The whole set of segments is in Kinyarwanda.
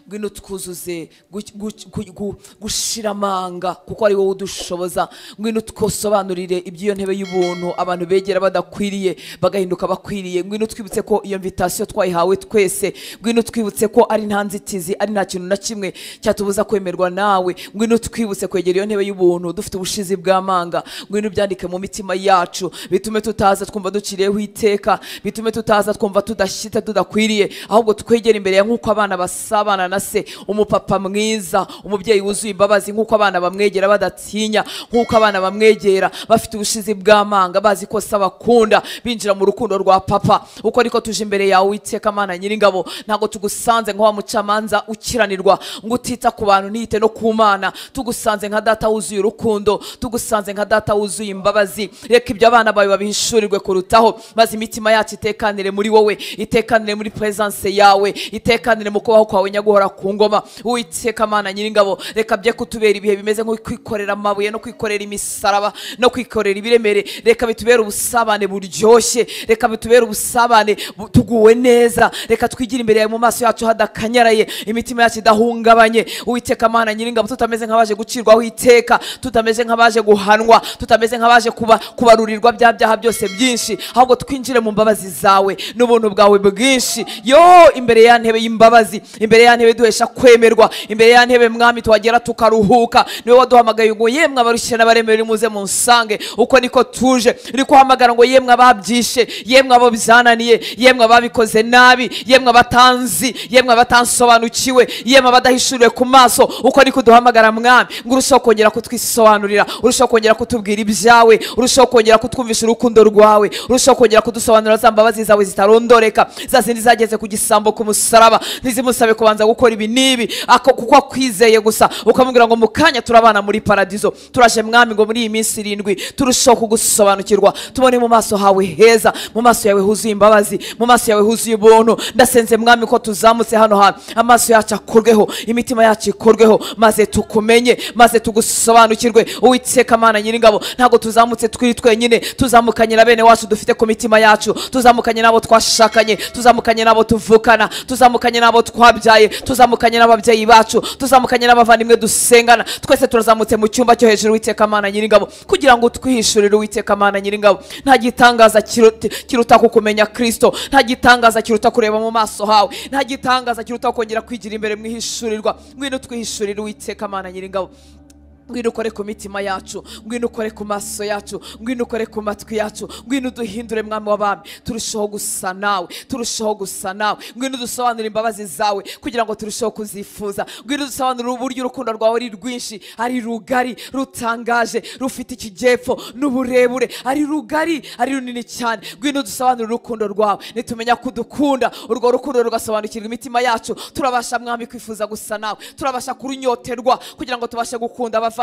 ngwino twuzuze gushiramanga kuko ari wowe udushoboza. Ngwino twosobanurire iby'iyo ntebe y'ubuntu abantu begera badakwiriye bagahinduka bakwiriye. Ngwino twibutse ko iyo invitation twayihawe twese. Ngwino twibutse ko ari nta nzitizi, ari nta kintu na kimwe cyatubuza kwemerwa nawe. Ngwino twibutse kwegera iyo ntebe y'ubuntu dufite ubushizi bw'amanga. Ngwino byandike mu mitima yacu bitume tutaza twumva duciriyeho iteka, bitume tutaza twumva tudashyitse tudakwiriye, ahubwo twegera imbere ya nk'uko abana basabana na se, umupapa mwiza, umubyeyi wuzuye imbabazi, nk'uko abana bamwegera badatinya, nk'uko abana bamwegera bafite ubushizi bw'amanga, bazi ko se abakunda, binjira mu rukundo rwa papa. Uko ariko tuje imbere yawe Uwiteka Mana Nyiringabo, ntago tugusanze nka wa mucamanza ukiranirwa ngo utita ku bantu ntiyite no ku Mana. Tugusanze nka data wuzuye urukundo, tugusanze nka data wuzuye imbabazi. Reka ibyo abana bawe babihishurirwe kurutaho, maze imitima yacu itekanire muri wowe, itekanire muri presence yawe, itekanire mu kubaho kwawe nyaguhora ku ngoma. Uwiteka Mana Nyiringabo, reka bye kutubera ibihe bimeze nko kwikorera amabuye no kwikorera imisaraba no kwikorera ibiremere. Reka bitubere ubusabane buryoshye, reka bitubere ubusabane tuguwe neza. Reka twigira imbere yawe mu maso yacu hadakanyaraye, imitima yacu idahungabanye. Uwiteka Mana Nyiringabo, tutameze nk'abaje gucirwaho iteka, tutameze nk'abaje guhanwa, tutameze nk'abaje kubarurirwa bya byaha byose byinshi, ahubwo twinjire mu mbabazi zawe n'ubuntu bwawe bwinshi. Yo imbere ya ntebe y'imbabazi, imbere ya ntebe duhesha kwemerwa, imbere ya ntebe Mwami tuhagera tukaruhuka. Niwe waduhamagaye ngo yemwe abarushye n'abaremerewe muze munsange. Uko niko tuje, uri kuhamagara ngo yemwe ababyishe, yemwe abo bizananiye, yemwe ababikoze nabi, yemwe abatanzi, yemwe abatansobanukiwe, yemwe abadahishuriwe ku maso. Uko niko duhamagara Mwami ngo urushaho kongera kutwisobanurira, urushaho kongera kutubwira ibyawe, urushaho kongera kutwumvisha urukundo rwawe, urushaho kongera kudusobanurira za mbabazi zawe zitarondoreka, za zindi zageze ku gisambo ku musaraba. Ntizimusabe kubanza gukora ibi nibi kuko akwizeye gusa, ukamubwira ngo mu kanya turabana muri paradizo. Turaje Mwami ngo muri iyi minsi 7 turushaho kugusobanukirwa, tubone mu maso hawe heza, mu maso yawe huzuye imbabazi, mu maso yawe huzuye ubuntu. Ndasenze Mwami ko tuzamutse hano hantu, amaso yacu akorweho, imitima yacu ikorweho, maze tukumenye, maze tugusobanukirwe. Uwiteka Mana Nyiringabo, ntago tuzamutse twiri twenyine, tuzamukanye na bene wacu dufite ku mitima yacu, tuzamukanye nabo twashakanye, tuzamukanye nabo tuvukana, tuzamukanye nabo twabyaye, tuzamukanye n'ababyeyi bacu, tuzamukanye n'abavandimwe dusengana. Twese turazamutse mu cyumba cyo hejuru Uwiteka Mana Nyiringabo, kugira ngo twihishurire Uwiteka Mana Nyiringabo. Nta gitangaza kiruta kukumenya Kristo, nta gitangaza kiruta kureba mu maso hawe, nta gitangaza kiruta kongera kwigira imbere mwihishurirwa. Ngwino twihishurire Uwiteka Mana Nyiringabo. Ngwino ukore ku mitima yacu, ngwino ukore ku maso yacu, ngwino ukore ku matwi yacu, ngwino duhindure Mwami w'abami, turushaho gusa nawe, turushaho gusa nawe. Ngwino dusobanurire imbabazi zawe kugira ngo turushaho kuzifuza. Ngwino dusobanurire uburyo urukundo rwawe ari rwinshi, ari rugari, rutangaje, rufite ikijyepfo n'uburebure, ari rugari, ari runini cyane. Ngwino dusobanurire urukundo rwawe, nitumenya kudukunda, urwo rukundo rugasobanukirwa imitima yacu, turabasha Mwami kwifuza gusa nawe, turabasha kurunyoterwa kugira ngo tubashe gukunda abavandimwe.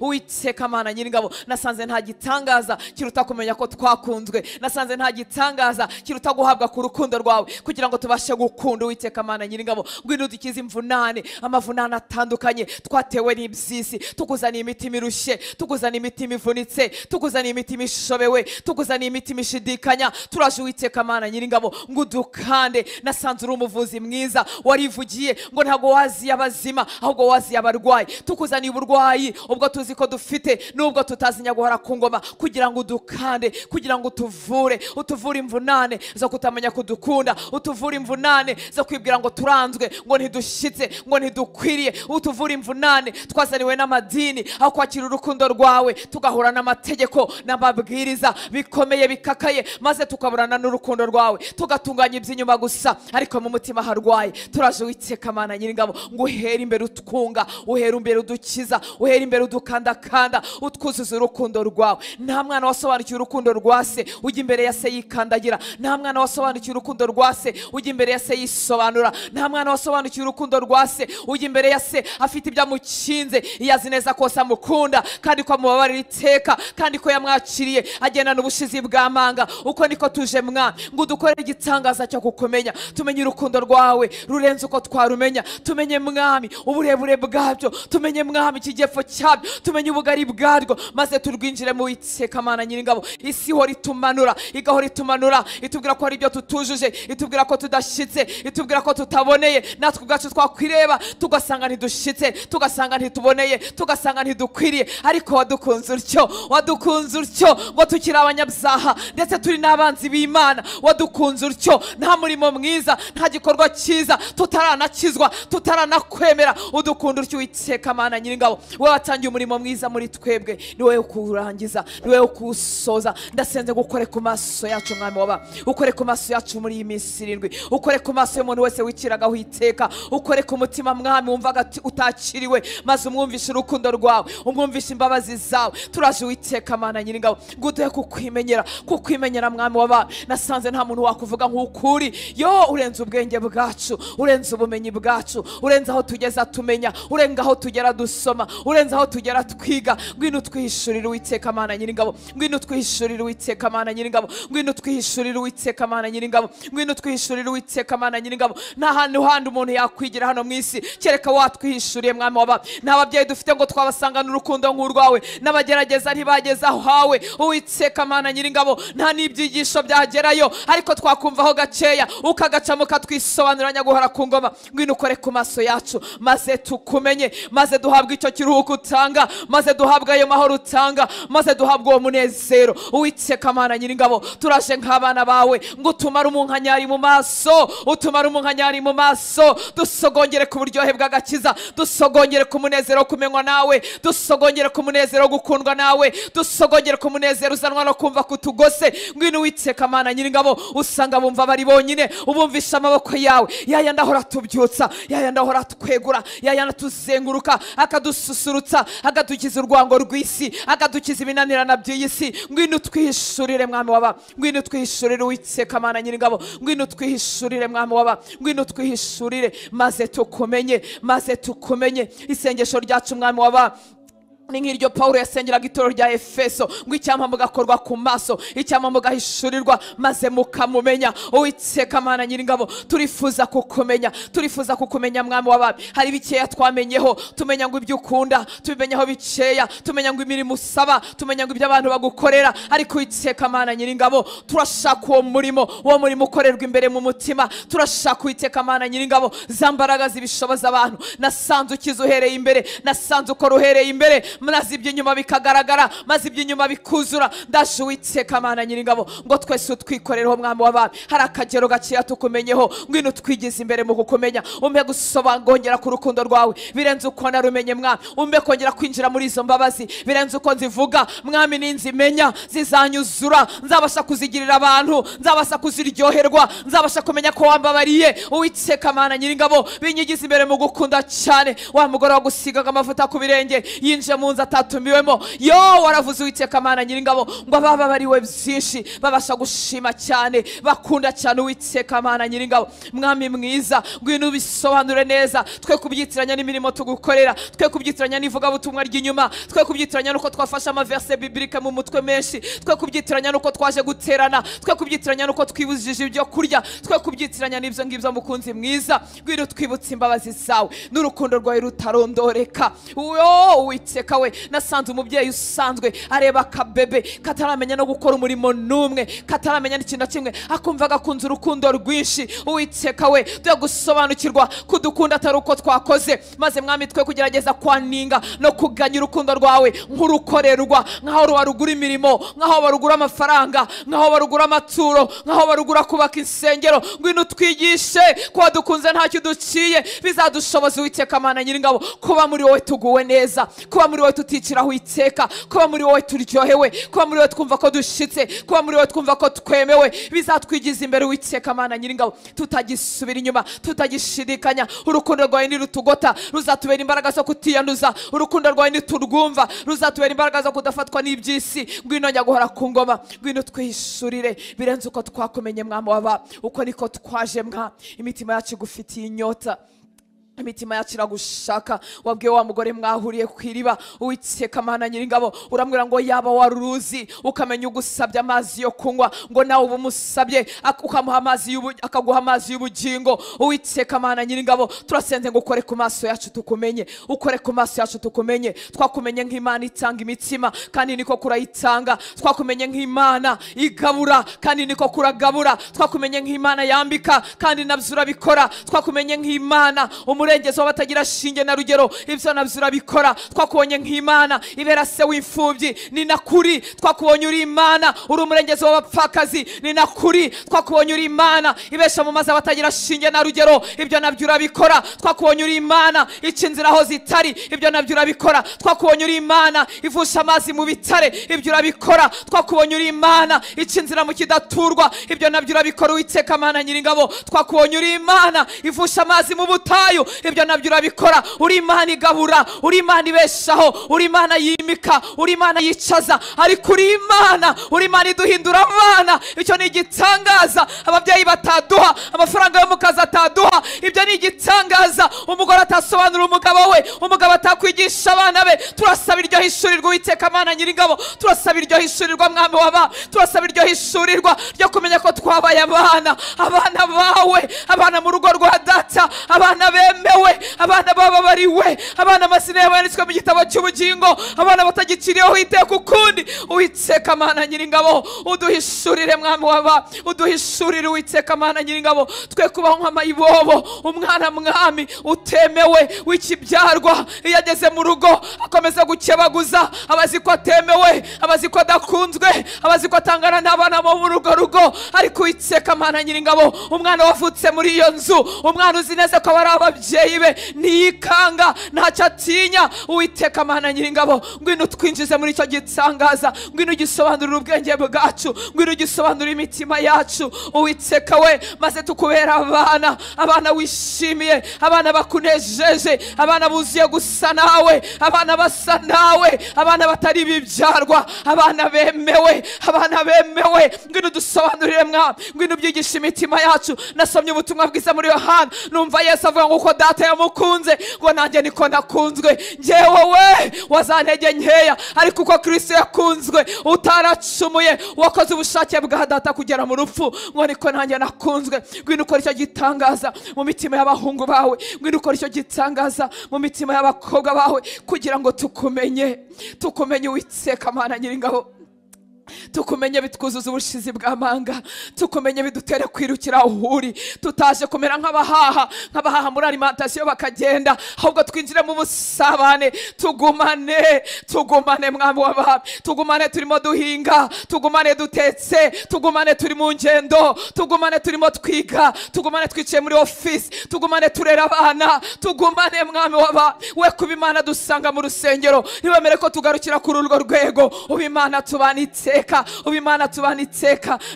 Uwiteka Mana Nyiringabo, nasanze nta gitangaza kiruta kumenya ko twakunzwe, nasanze nta gitangaza kiruta guhabwa ku rukundo rwawe kugira ngo tubashe gukunda. Uwiteka Mana Nyiringabo, ngwino dukize imvunane, amavunane atandukanye twatewe n'ibyisi, tukuzaniye imitima irushye, tukuzaniye imitima ivunitse, tukuzaniye imitima ishobewe, tukuzaniye imitima ishidikanya. Turaje Uwiteka Mana Nyiringabo ngo udukande. Nasanze uri umuvuzi mwiza, warivugiye ngo ntago waziye abazima ahubwo waziye abarwayi. Tukuzaniye uburwayi ubwo tuzi ko dufite nubwo tutazinya guhora ku ngoma, kugira ngo udukande, kugira ngo utuvure imvunane zo kutamenya kudukunda, utuvure imvunane zo kwibwira ngo turanzwe, ngo ntidushyitse, ngo ntidukwiriye, utuvure imvunane twazaniwe n'amadini aho kwakira urukundo rwawe, tugahura n'amategeko n'amabwiriza bikomeye bikakaye, maze tukaburana n'urukundo rwawe, tugatunganya iby'inyuma gusa ariko mu mutima harwaye. Turaje Uwiteka Mana Nyiringabo ngo uhere imbere utwunga, uhere imbere udukiza, uhere imbere udukandakanda, utwuzuza urukundo rwawe. Nta mwana wasobanukiwe urukundo rwa se ujya imbere ya se yikandagira, nta mwana wasobanukiwe urukundo rwa se ujya imbere ya se yisobanura, nta mwana wasobanukiwe urukundo rwa se ujya imbere ya se afite ibyo amukinze, yazi neza ko amukunda kandi ko amubabarira iteka kandi ko yamwakiriye agendana ubushizi bw'amanga. Uko niko tuje Mwami ngo udukorere igitangaza cyo kukumenya, tumenye urukundo rwawe rurenze uko twarumenya, tumenye Mwami uburebure bwabyo, tumenye Mwami ikijyepfo cyabyo, tumenye ubugari bwaryo, maze turwinjire mu Uwiteka Mana Nyiringabo. Isi ihora itumanura, igahora itumanura, itubwira ko hari ibyo tutujuje, itubwira ko tudashyitse, itubwira ko tutaboneye. Natwe ubwacu twakwireba tugasanga ntidushyitse, tugasanga ntituboneye, tugasanga ntidukwiriye. Ariko wadukunze utyo, wadukunze utyo ngo tukiri abanyabyaha ndetse turi n'abanzi b'Imana. Wadukunze utyo, nta murimo mwiza, nta gikorwa cyiza, tutaranakizwa, tutaranakwemera. Udukunda utyo Uwiteka Mana Nyiringabo. Wowe watangiye umurimo mwiza muri twebwe, ni wowe ukuwurangiza, ni wowe ukuwusoza. Ndasenze gukore ku maso yacu Mwami w'aba, ukore ku maso yacu muri iyi minsi 7, ukore ku maso y'umuntu wese wikiragaho iteka, ukore ku mutima Mwami wumvaga utakiriwe, maze umwumvishe urukundo rwawe, umwumvishe imbabazi zawe. Turaje Uwiteka Mana Nyiringabo, nguduhe kukwimenyera Mwami w'aba. Nasanze nta muntu wakuvuga nk'ukuri, yo urenze ubwenge bwacu, urenze ubumenyi bwacu, urenze aho tugeza tumenya, urenga aho tugera dusoma, urenze aho tugera twiga. Ngwino twihishurire Uwiteka Mana Nyiringabo, ngwino twihishurire Uwiteka Mana Nyiringabo, ngwino twihishurire Uwiteka Mana Nyiringabo, ngwino twihishurire Uwiteka Mana Nyiringabo. Nta hantu handi umuntu yakwigira hano mu isi kereka watwihishuriye Mwami w'aba. Nta babyeyi dufite ngo twabasangana urukundo nk'urwawe, n'abagerageza ntibageza hawe Uwiteka Mana Nyiringabo. Nta n'ibyigisho byagerayo, ariko twakumvaho gakeya ukagacamo ukatwisobanuranya guhora ku ngoma. Ngwino ukore ku maso yacu, maze tukumenye, maze duhabwe icyo kiruhuko utanga, maze duhabwe ayo mahoro utanga, maze duhabwe uwo munezero Uwiteka Mana Nyiringabo. Turaje nk'abana bawe ngo utumare umunkanyari mu maso, utumare umunkanyari mu maso. Dusogongere ku buryohe bw'agakiza, dusogongere ku munezero wo kumenywa nawe, dusogongere ku munezero wo gukundwa nawe, dusogongere ku munezero uzanwa no kumva kutugose. Ngwino Uwiteka Mana Nyiringabo, usanga bumva bari bonyine, ubumvisha amaboko yawe, yaya ndahora tubyutsa, yaya ndahora twegura, yaya natuzenguruka, akadususurutsa, akadukiza urwango rw'isi, akadukiza ibinanirana by'iyi si. Ngwino twihishurire Mwami w'aba, ngwino twihishurire Uwiteka Mana Nyiringabo, ngwino twihishurire Mwami w'aba, ngwino twihishurire, maze tukumenye, maze tukumenye. Isengesho ryacu Mwami w'aba ni nk'iryo Paulo yasengeraga itorero rya Efeso, ngo icyampa mugakorwa ku maso, icyampa mugahishurirwa, maze mukamumenya. Uwiteka Mana Nyiringabo, turifuza kukumenya, turifuza kukumenya Mwami w'aba. Hari bikeya twamenyeho, tumenya ngo ibyo ukunda tubimenyaho bikeya, tumenya ngo imirimo usaba, tumenya ngo ibyo abantu bagukorera. Ariko Uwiteka Mana Nyiringabo, turashaka uwo murimo ukorerwa imbere mu mutima. Turashaka Uwiteka Mana Nyiringabo za mbaraga zibishoboza abantu. Nasanze ukiza uhereye imbere, nasanze ukora uhereye imbere, maze iby'inyuma bikagaragara, maze iby'inyuma bikuzura. Ndaje Uwiteka Mana Nyiringabo ngo twese utwikorereho Mwami w'abami. Hari akagero gakeya tukumenyeho, ngwino twigize imbere mu kukumenya. Umpe gusobangongera ku rukundo rwawe birenze uko narumenye Mwami. Umpe kongera kwinjira muri izo mbabazi birenze uko nzivuga Mwami. Ninzimenya zizanyuzura, nzabasha kuzigirira abantu, nzabasha kuziryoherwa, nzabasha kumenya ko wambabariye Uwiteka Mana Nyiringabo. Binyigize imbere mu gukunda cyane. Wa mugore wagusigaga amavuta ku birenge yinje mu nzu atatumiwemo, yo waravuze Uwiteka Mana Nyiringabo ngo abababariwe byinshi babasha gushima cyane, bakunda cyane Uwiteka Mana Nyiringabo. Mwami mwiza, ngwino ubisobanure neza, twe kubyitiranya n'imirimo tugukorera, twe kubyitiranya n'ivuga butumwa ry'inyuma, twe kubyitiranya nuko twafasha amaverse biblique mu mutwe menshi, twe kubyitiranya nuko twaje guterana, twe kubyitiranya nuko twibujije ibyo kurya, twe kubyitiranya n'ibyo ngibyo. Mukunzi mwiza, ngwino twibutse imbabazi zawe n'urukundo rwawe rutarondoreka. Uwiteka we, nasanze umubyeyi usanzwe areba akabebe kataramenya no gukora umurimo n'umwe, kataramenya n'ikintu kimwe, akumva gakunze urukundo rwinshi. Uwiteka we, tujya gusobanukirwa kudukunda atari uko twakoze, maze Mwami twe kugerageza kwaninga no kuganya urukundo rwawe nk'urukorerwa, nk'aho barugura imirimo, nk'aho barugura amafaranga, nk'aho barugura amaturo, nk'aho barugura kubaka insengero. Ngwino twigishe ko dukunze ntacyo duciye, bizadushoboza Uwiteka Mana Nyiringabo kuba muri wowe tuguwe neza, kuba muri wowe tuticiraho iteka, kuba muri wowe turyohewe, kuba muri wowe twumva ko dushitse, kuba muri wowe twumva ko twemewe. Bizatwigiza imbere Uwiteka Mana Nyiringabo, tutagisubira inyuma, tutagishidikanya. Urukundo rwawe nirutugota, ruzatubera imbaraga zo kutiyanduza. Urukundo rwawe niturwumva, ruzatubera imbaraga zo kudafatwa n'iby'isi. Ngwino njya guhora ku ngoma, ngwino twihishurire birenze uko twakumenye Mwami w'aba. Uko niko twaje Mwami, imitima yacu igufitiye inyota, imitima yacu iragushaka. Wabwiye wa mugore mwahuriye ku iriba, Uwiteka Mana Nyiringabo, uramubwira ngo yaba wari uruzi ukamenya ugusabye amazi yo kunywa, ngo nawe uba umusabye ukamuha amazi akaguha amazi y'ubugingo. Uwiteka Mana Nyiringabo, turasenze ngo ukore ku maso yacu tukumenye, ukore ku maso yacu tukumenye. Twakumenye nk'Imana itanga imitima, kandi niko kurayitanga. Twakumenye nk'Imana igabura, kandi niko kuragabura. Twakumenye nk'Imana yambika, kandi nabyo urabikora. Twakumenye nk'Imana umurengezi w'abatagira shinge na rugero, ibyo nabyo urabikora. Twakubonye nk'Imana ibera se w'imfubyi, ni nakuri. Twakubonye uri Imana uri umurengezi w'abapfakazi, ni nakuri. Twakubonye uri Imana ibesha mu mazi abatagira shinge na rugero, ibyo nabyo urabikora. Twakubonye uri Imana ica inzira aho zitari, ibyo nabyo urabikora. Twakubonye uri Imana ivusha amazi mu bitare, ibyo urabikora. Twakubonye uri Imana ica inzira mu kidaturwa, ibyo nabyo urabikora. Uwiteka Mana Nyiringabo, twakubonye uri Imana ivusha amazi mu butayu, ibyo nabyo urabikora. Uri Imana igabura, uri Imana ibeshaho, uri Imana yimika, uri Imana yicaza, ariko uri Imana, uri Imana iduhindura abana. Icyo ni igitangaza ababyeyi bataduha, amafaranga yo mu kazi ataduha, ibyo ni igitangaza. Umugore atasobanura umugabo we, umugabo atakwigisha abana be. Turasaba iryo hishurirwa Uwiteka Mana Nyiringabo, turasaba iryo hishurirwa Mwami w'aba, turasaba iryo hishurirwa ryo kumenya ko twabaye abana bawe, abana mu rugo rwa data, abana bemewe, abana bababariwe, abana amazina yabo yanditswe mu gitabo cy'ubugingo, abana batagiciriyeho iteka ukundi. Uwiteka Mana Nyiringabo, uduhishurire Mwami w'aba, uduhishurire Uwiteka Mana Nyiringabo. Twe kubaho nk'amayibobo, umwana Mwami utemewe w'ikibyarwa, iyo ageze mu rugo akomeza gukebaguza, abazi ko atemewe, abazi ko adakunzwe, abazi ko atangana n'abana bo mu rugo. Ariko Uwiteka Mana Nyiringabo, umwana wavutse muri iyo nzu, umwana uzi neza ko bari ababyeyi be, ntiyikanga, ntacyo atinya. Uwiteka Mana Nyiringabo, ngwino twinjize muri icyo gitangaza, ngwino ugisobanurira ubwenge bwacu, ngwino ugisobanurira imitima yacu. Uwiteka we, maze tukubera abana wishimiye, abana bakunejeje, abana buzuye gusa nawe, abana basa nawe, abana batari ibibyarwa, abana bemewe. Ngwino dusobanurire Mwami, ngwino ubyigisha imitima yacu. Nasomye ubutumwa bwiza muri Yohana, numva Yesu avuga ngo uko data yamukunze, ngo nanjye niko nakunzwe. Njyewe we wazantege nkeya, ariko uko Kristo yakunzwe utaracumuye, wakoze ubushake bwa data kugera mu rupfu, ngo niko nanjye nakunzwe. Ngwino ukora icyo gitangaza mu mitima y'abahungu bawe, ngwino ukora icyo gitangaza mu mitima y'abakobwa bawe, kugira ngo tukumenye Uwiteka Mana Nyiringabo. Tukumenye bitwuzuza ubushizi bw'amanga, tukumenye bidutere kwirukira aho uri, tutaje kumera nk'abahaha muri alimentation bakagenda, ahubwo twinjire mu busabane. Tugumane Mwami w'abami, tugumane turimo duhinga, tugumane dutetse, tugumane turi mu ngendo, tugumane turimo twiga, tugumane twicaye muri office, tugumane turera abana, tugumane Mwami w'abami. We kuba Imana dusanga mu rusengero, ntibemere ko tugarukira kuri urwo rwego. Uba Imana tubana iteka,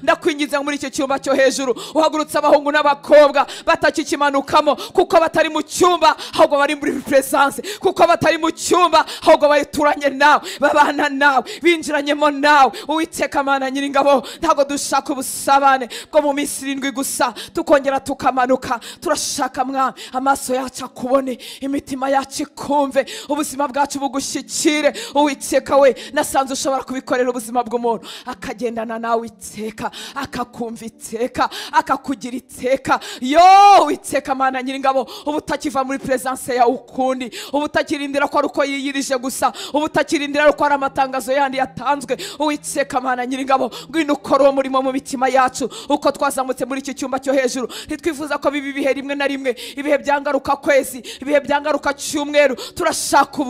ndakwinginze muri icyo cyumba cyo hejuru uhagurutse abahungu n'abakobwa batakikimanukamo, kuko batari mu cyumba ahubwo bari muri presence, kuko batari mu cyumba ahubwo barituranye nawe, babana nawe, binjiranyemo nawe. Uwiteka Mana Nyiringabo, ntago dushaka ubusabane bwo mu minsi 7 gusa tukongera tukamanuka. Turashaka Mwami amaso yacu akubone, imitima yacu ikumve, ubuzima bwacu bugushyikire. Uwiteka we, nasanze ushobora kubikorera ubuzima bw'umuntu akagendana nawe iteka, akakumva iteka, akakugira iteka. Uwiteka Mana Nyiringabo, ubutakiva muri presence ya ukundi, ubutakirindira ko ari uko yiyirije gusa, ubutakirindira ko ari amatangazo yandi yatanzwe. Uwiteka Mana Nyiringabo, ngwino ukora uwo murimo mu mitima yacu. Uko twazamutse muri iki cyumba cyo hejuru, ntitwifuza ko bibi bihe rimwe na rimwe, ibihe byangaruka kwezi, ibihe byangaruka cyumweru. Turashaka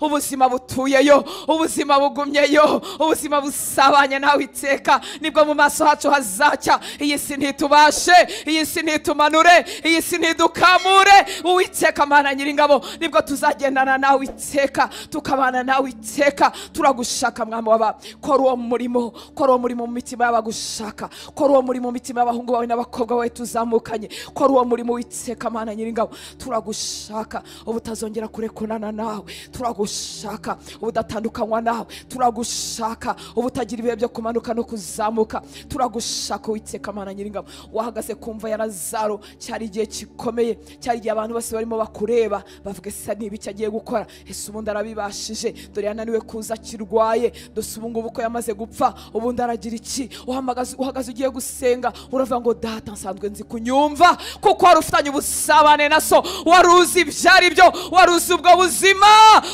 ubuzima butuyeyo, ubuzima bugumyeyo, ubuzima busabanye nawe iteka. Nibwo mu maso hacu hazacya. Iyi si ntitubashe, iyi si ntitumanure, iyi si ntidukamure. Uwiteka Mana Nyiringabo, nibwo tuzagendana nawe iteka, tukabana nawe iteka. Turagushaka Mwami w'aba, kora uwo murimo mu mitima y'abagushaka, kora uwo murimo mu mitima y'abahungu bawe n'abakobwa bawe tuzamukanye, kora uwo murimo w'iteka Mana Nyiringabo. Turagushaka ubutazongera kurekunana nawe, turagushaka ubudatandukanywa nawe, turagushaka ubutagira ibihe byo kumanuka no kuzamuka. Turagushaka Uwiteka Mana Nyiringabo, wahagaze kumva ya Lazaro. Cyari igihe gikomeye, cyari igihe abantu bose barimo bakureba bavuga ese niba icyo agiye gukora, ese ubundi arabibashije, dore yananiwe kuza kirwaye, dose ubu ngubu ko yamaze gupfa, ubundi aragira iki? Uhagaze ugiye gusenga, uravuga ngo data nsanzwe nzi kunyumva, kuko wari ufitanye ubusabane na so, wari uzi ibyari byo, wari uzi ubwo buzima.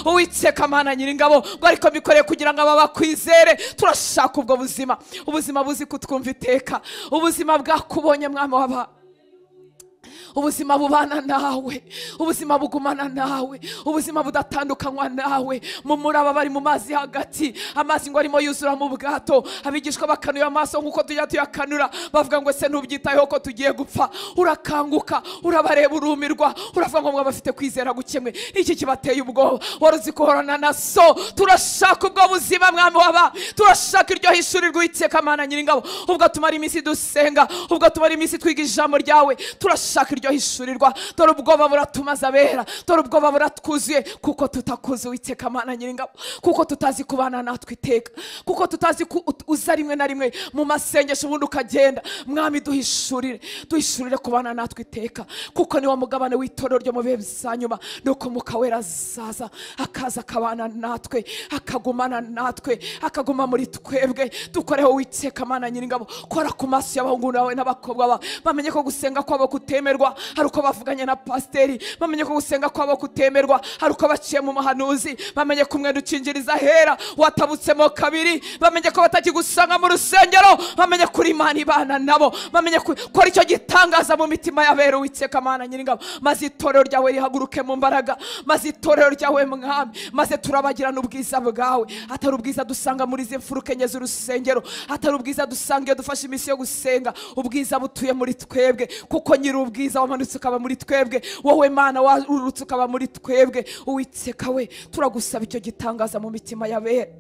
Uwiteka Mana Nyiringabo, ngo ariko bikoreye kugira ngo aba bakwizere. Turashaka ubwo buzima, ubuzima buzi kutwumva iteka, ubuzima bwakubonye Mwami w'aba, ubuzima bubana nawe, ubuzima bugumana nawe, ubuzima budatandukanywa nawe. Mu muraba bari mu mazi hagati, amazi ngo arimo yuzura mu bwato, abigishwa bakanuye amaso nk'uko tujya tuyakanura, bavuga ngo ese ntubyitayeho ko tugiye gupfa. Urakanguka, urabareba, urumirwa, uravuga ngo bafite kwizera gukemwe, iki kibateye ubwoba, wari uzi guhorana na so. Turashaka ubwo buzima Mwami w'aba, turashaka iryo hishurirwa Uwiteka Mana Nyiringabo, ubwo tumara iminsi dusenga, ubwo tumara iminsi twiga ijambo ryawe, turashaka iryo hishurirwa. Dore ubwoba buratumaza abera, dore ubwoba buratwuzuye, kuko tutakuzi Uwiteka Mana Nyiringabo, kuko tutazi kubana natwe iteka, kuko tutazi uza rimwe na rimwe mu masengesho ubundi ukagenda. Mwami duhishurire, duhishurire kubana natwe iteka, kuko niwo mugabane w'itorero ryo mu bihe bya nyuma. Nuko Mwuka Wera azaza, akaza akabana natwe, akagumana natwe, akaguma muri twebwe. Dukoreho Uwiteka Mana Nyiringabo, kora ku maso y'abahungu bawe n'abakobwa bawe, bamenye ko gusenga kwabo kutemerwa hari uko bavuganye na pasiteri, bamenye ko gusenga kwabo kutemerwa hari uko baciye mu mahanuzi, bamenye ko umwenda ukingiriza hera watabutsemo kabiri, bamenye ko batakigusanga mu rusengero, bamenye kuri Imana ibana nabo, bamenye kora icyo gitangaza mu mitima y'abera Uwiteka Mana Nyiringabo, maze itorero ryawe rihaguruke mu mbaraga, maze itorero ryawe Mwami, maze turabagirana ubwiza bwawe. Atari ubwiza dusanga muri izi mfuruka enye z'urusengero, atari ubwiza dusanga iyo dufashe iminsi yo gusenga, ubwiza butuye muri twebwe, kuko nyiri ubwiza wamanutse ukaba muri twebwe, wowe Mana warurutse ukaba muri twebwe. Uwiteka we, turagusaba icyo gitangaza mu mitima y'abera,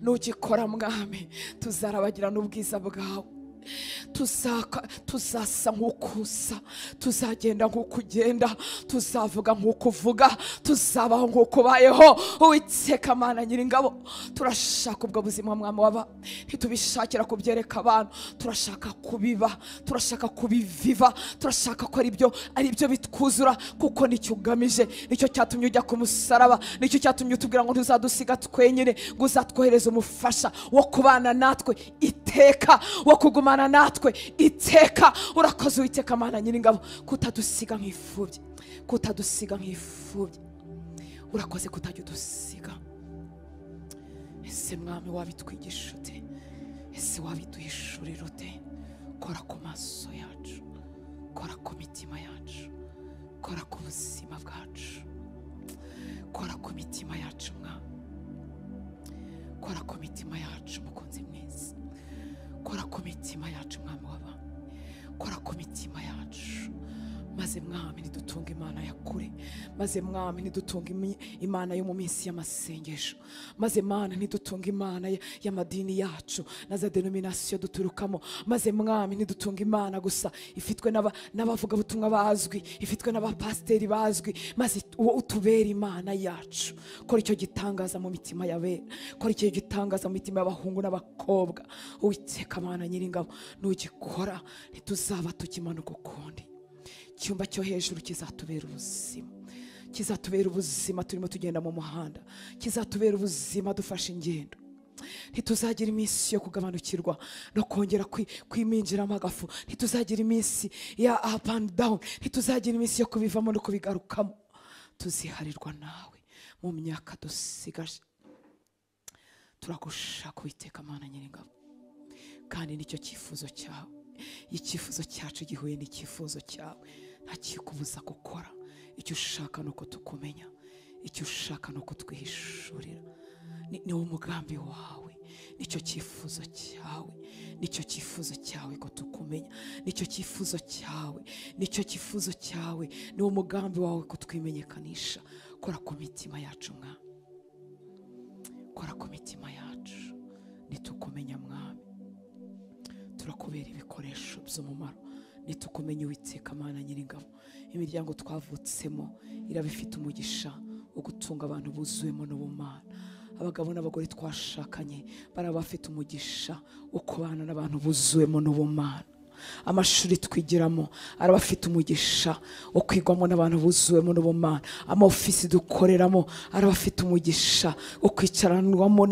nugikora Mwami, tuzarabagirana ubwiza bwawe, tuzasa nk'ukusa, tuzagenda nk'uko ugenda, tuzavuga nk'uko uvuga, tuzabaho nk'uko ubayeho. Uwiteka Mana Nyiringabo, turashaka ubwo buzima Mwami w'aba, ntitubishakira kubyereka abantu, turashaka kubiba, turashaka kubiviva, turashaka ko ari byo bitwuzura, kuko nicyo ugamije, nicyo cyatumye ujya ku musaraba, nicyo cyatumye utubwira ngo ntuzadusiga twenyine, ngo uzatwohereze umufasha wo kubana natwe iteka, wo kugumana natwe iteka. Urakoze Uwiteka Mana Nyiringabo, kutadusiga nk'imfubyi, kutadusiga nk'imfubyi, urakoze kutajya udusiga. Ese Mwami wabitwigisha ute? Ese wabiduhishurira ute? Kora ku maso yacu, kora ku mitima yacu, kora ku buzima bwacu, kora ku mitima yacu Mwami, kora ku mitima yacu mukunzi mwiza, kora ku mitima yacu Mwami w'aba, kora ku mitima yacu, maze Mwami nidutunga Imana ya kure, maze Mwami nidutunga Imana yo mu minsi y'amasengesho, maze Mana nidutunga Imana y'amadini yacu na za denomination duturukamo, maze Mwami nidutunga Imana gusa ifitwe n'abavuga butumwa bazwi, ifitwe n'abapasiteri bazwi, maze utubera Imana yacu. Kora icyo gitangaza mu mitima y'abera, kora icyo gitangaza mu mitima y'abahungu n'abakobwa. Uwiteka Mana Nyiringabo, nugikora ntituzaba tukimanuka ukundi. Icyumba cyo hejuru kizatubera ubuzima, kizatubera ubuzima turimo tugenda mu muhanda, kizatubera ubuzima dufashe ingendo. Ntituzagira iminsi yo kugabanukirwa no kongera kwiminjiramo agafu, ntituzagira iminsi ya up and down, ntituzagira iminsi yo kubivamo no kubigarukamo. Tuziharirwa nawe mu myaka dusigaje. Turagushaka Uwiteka Mana Nyiringabo, kandi nicyo cyifuzo cyawe. Icyifuzo cyacu gihuye n'icyifuzo cyawe, nta kikubuza gukora icyo ushaka, nuko tukumenya, icyo ushaka nuko twihishurira. Ni umugambi wawe, nicyo cyifuzo cyawe, nicyo cyifuzo cyawe ko tukumenya, nicyo cyifuzo cyawe, nicyo cyifuzo cyawe, ni umugambi wawe ko twimenyekanisha. Kora ku mitima yacu Mwami, kora ku mitima yacu, nitukumenya Mwami, turakubera ibikoresho by'umumaro. Nitukumenya Uwiteka Mana Nyiringabo, imiryango twavutsemo iraba ifite umugisha wo gutunga abantu buzuwemo n'ubumana, abagabo n'abagore twashakanye barabafite umugisha wo kubana n'abantu buzuwemo n'ubumana. Amashuri twigiramo arabafite umugisha wo kwigwamo n'abantu buzuwemo n'ubumana. Amaofisi dukoreramo arabafite umugisha wo kwicaranwamo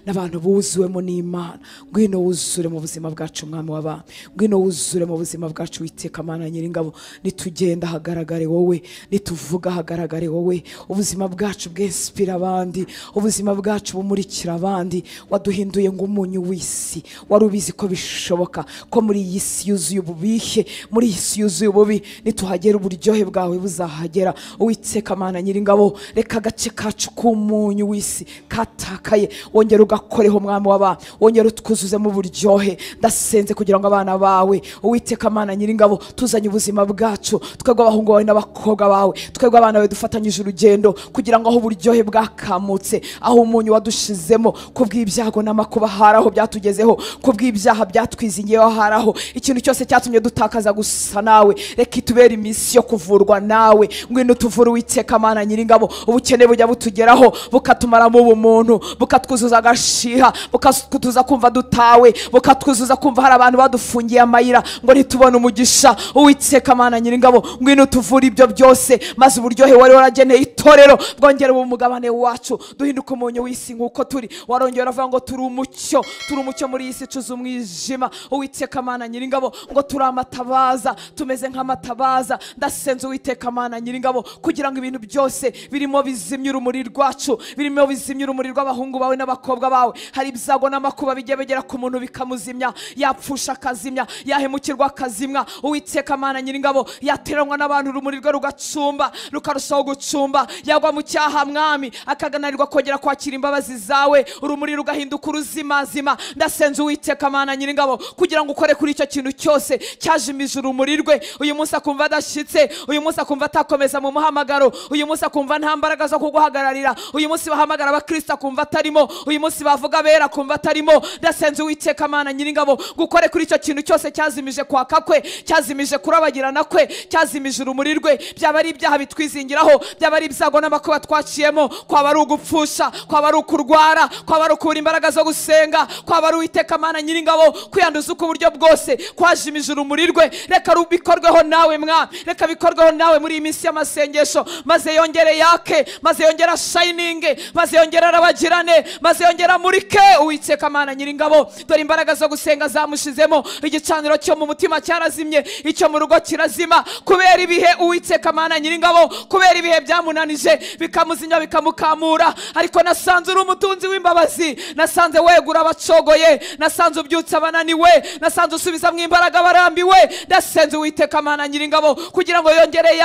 n'abantu buzuwemo n'Imana. Ngwino wuzure mu buzima bwacu mwami w'abami, ngwino wuzure mu buzima bwacu Uwiteka Mana Nyiringabo. Nitugenda hagaragare wowe, nituvuga hagaragare wowe. Ubuzima bwacu bw'inspira abandi, ubuzima bwacu bumurikira abandi. Waduhinduye ng'umunyu w'isi, wari ubizi ko bishoboka ko muri iyi si yuzuye ububihe, muri iyi si yuzuye ububi nituhagera uburyohe bwawe buzahagera. Uwiteka Mana Nyiringabo, reka agace kacu k'umunyu w'isi katakaye wongera ugakoreho mwami w'abami, wongera utwuzuze mu buryohe. Ndasenze kugira ngo abana bawe Uwiteka Mana Nyiringabo tuzanye ubuzima bwacu, twebwe abahungu bawe n'abakobwa bawe, twebwe abana bawe dufatanyije urugendo kugira ngo aho uburyohe bwakamutse, aho umunyu wadushizemo kubw'ibyago n'amakuba haraho byatugezeho, kubw'ibyaha byatwizingiyeho haraho, ikintu cyose cyatumye dutakaza gusa nawe, reka itubere iminsi yo kuvurwa nawe. Ngwino tuvure Uwiteka Mana Nyiringabo, ubukene bujya butugeraho bukatumaramo ubumuntu, bukatwuzuza agashiha, bukatuza kumva dutawe, bukatwuzuza kumva hari abantu badufungiye amayira ngo ntitubone umugisha. Uwiteka Mana Nyiringabo, ngwino tuvure ibyo byose, maze uburyohe wari warageneye itorero bwongere umugabane wacu, duhinduka umunyu w'isi nk'uko turi. Warongera avuga ngo turi umucyo muri iyi si icuza umwijima. Uwiteka Mana Nyiringabo, ngo turi amatabaza, tumeze nk'amatabaza. Ndasenze Uwiteka Mana Nyiringabo kugira ngo ibintu byose birimo bizimye urumuri rwacu, birimo bizimye urumuri rw'abahungu bawe n'abakobwa bawe. Hari ibyago n'amakuba bijye begera ku muntu bikamuzimya, yapfusha akazimya, yahemukirwa akazimya. Uwiteka Mana Nyiringabo, yateranwa n'abantu urumuri rwe rugacumba, rukarushaho gucumba, yagwa mu cyaha mwami akagananirwa kongera kwakira imbabazi zawe, urumuri rugahinduka uruzimazima. Ndasenze Uwiteka Mana Nyiringabo kugira ngo ukore kuri icyo kintu cyose cyajimije urumuri rwe. Uyu munsi akumva adashyitse, uyu munsi akumva atakomeza mu muhamagaro, uyu munsi akumva nta mbaraga zo kuguhagararira, uyu munsi bahamagara abakristo akumva atarimo, uyu munsi bavuga bera akumva atarimo. Ndasenze Uwiteka Mana Nyiringabo gukore kuri icyo kintu cyose cyazimije kwaka kwe, cyazimije kurabagirana kwe, cyazimije urumuri rwe. Byaba ari ibyaha bitwizingiraho, byaba ari ibyago n'amakuba twaciyemo, kwaba ari ugupfusha, kwaba ari ukurwara, kwaba ari ukubura imbaraga zo gusenga, kwaba ari Uwiteka Mana Nyiringabo kwiyanduza uko uburyo bwose kwajimije urumuri rwe. Reka rubikorweho nawe mwami, reka bikorweho nawe muri iyi minsi y'amasengesho, maze yongere yake, maze yongere shininge, maze yongere arabagirane, maze yongere amurike. Uwiteka Mana Nyiringabo, dore imbaraga zo gusenga zamushizemo, igicaniro cyo mu mutima cyarazimye, icyo mu rugo kirazima kubera ibihe. Uwiteka Mana Nyiringabo, kubera ibihe byamunanije bikamuzinya bikamukamura, ariko nasanze uri umutunzi w'imbabazi, nasanze wegura abacogoye, nasanze ubyutsa abananiwe, nasanze usubiza mu imbaraga barambiwe. Ndasenze Uwiteka Mana Nyiringabo kugira ngo yongere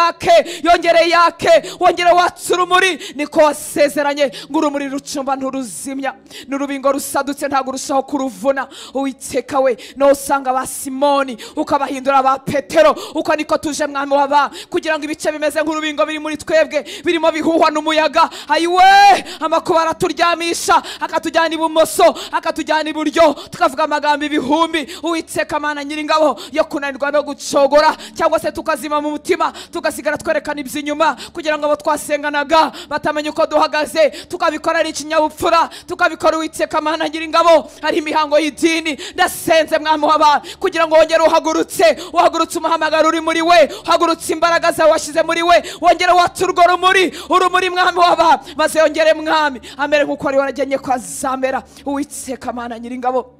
yake, wongere watse urumuri. Niko wasezeranye ngo urumuri rucumba nturuzimya, n'urubingo rusadutse ntabwo urushaho kuruvuna. Uwiteka we, no usanga ba Simoni ukabahindura ba Petero, uko niko tuje mwami w'aba, kugira ngo ibice bimeze nk'urubingo biri muri twebwe birimo bihuhwa n'umuyaga. Ayiwe, amakuba araturyamisha akatujyana ibumoso akatujyana iburyo, tukavuga amagambo ibihumbi. Uwiteka Mana Nyiringabo, yo kunanirwa no gucogora cyangwa se tukazima mu mutima, tugasigara twerekana iby'inyuma kugira ngo abo twasenganaga batamenya uko duhagaze, tukabikora ari ikinyabupfura, tukabikora Uwiteka Mana Nyiringabo ari imihango y'idini. Ndasenze mwami w'abantu kugira ngo wongere uhagurutse umuhamagaro uri muri we, uhagurutse imbaraga zawe washyize muri we, wongere watse urwo urumuri mwami w'abantu, maze yongere mwami amere nk'uko wari waragennye ko azamera. Uwiteka Mana Nyiringabo,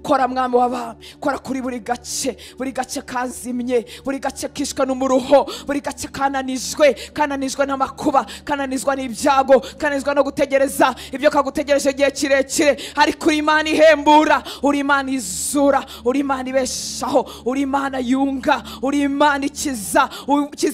kora mwami w'abami, kora kuri buri gace kazimye, buri gace kishwe n'umuruho, buri gace kananijwe n'amakuba, kananizwa n'ibyago, kananizwa no gutegereza ibyo kagutegereje igihe kirekire. Ariko uri Imana ihembura, uri Imana izura, uri Imana ibeshaho, uri Imana yunga, uri Imana ikiza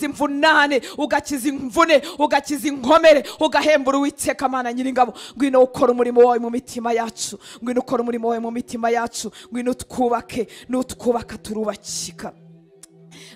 imvunane, ugakiza imvune, ugakiza inkomere, ugahembura. Uwiteka Mana Nyiringabo, ngwino ukora umurimo wawe mu mitima yacu, ngwino ukora umurimo wawe mu mitima yacu, ngwino twubake, nutwubaka turubakika.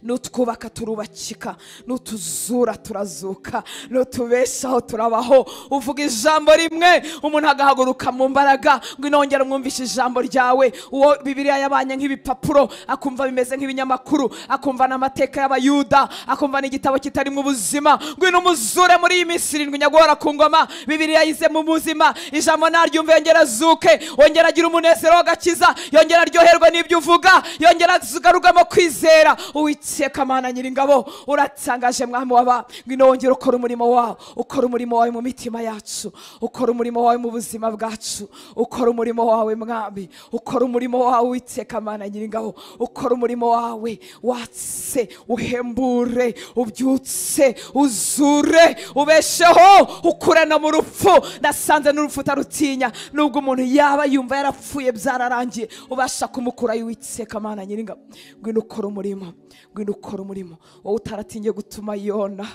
nutwubaka turubakika, nutuzura turazuka, nutubeshaho turabaho. uvuga ijambo rimwe umuntu agahaguruka mu mbaraga, ngo inongera umwumvishe ijambo ryawe. uwo Bibiliya yabanye nk'ibipapuro akumva bimeze nk'ibinyamakuru, akumva n'amateka y'abayuda, akumva n'igitabo kitarimo ubuzima. ngwino umuzure muri iyi minsi 7 nyaguhora ku ngoma. Bibiliya yize mu buzima, ijambo naryumve yongera azuke, yongera agira umunezero w'agakiza, yongera aryoherwa n'ibyo uvuga, yongera agarugamo kwizera. Uwiteka Mana Nyiringabo, uratangaje mwami w'aba. ngwino wongera ukora umurimo wawe, ukora umurimo wawe mu mitima yacu, ukora umurimo wawe mu buzima bwacu, ukora umurimo wawe mwami, ukora umurimo wawe Uwiteka Mana Nyiringabo, ukora umurimo wawe. watse uhembure, ubyutse, uzure, ubesheho, ukure no mu rupfu. Nasanze n'urupfu utarutinya, nubwo umuntu yaba yumva yarapfuye byararangiye, ubasha kumukura Uwiteka Mana Nyiringabo. ngwino ukora umurimo, ngwino ukora umurimo wowe utaratinye gutuma Yona,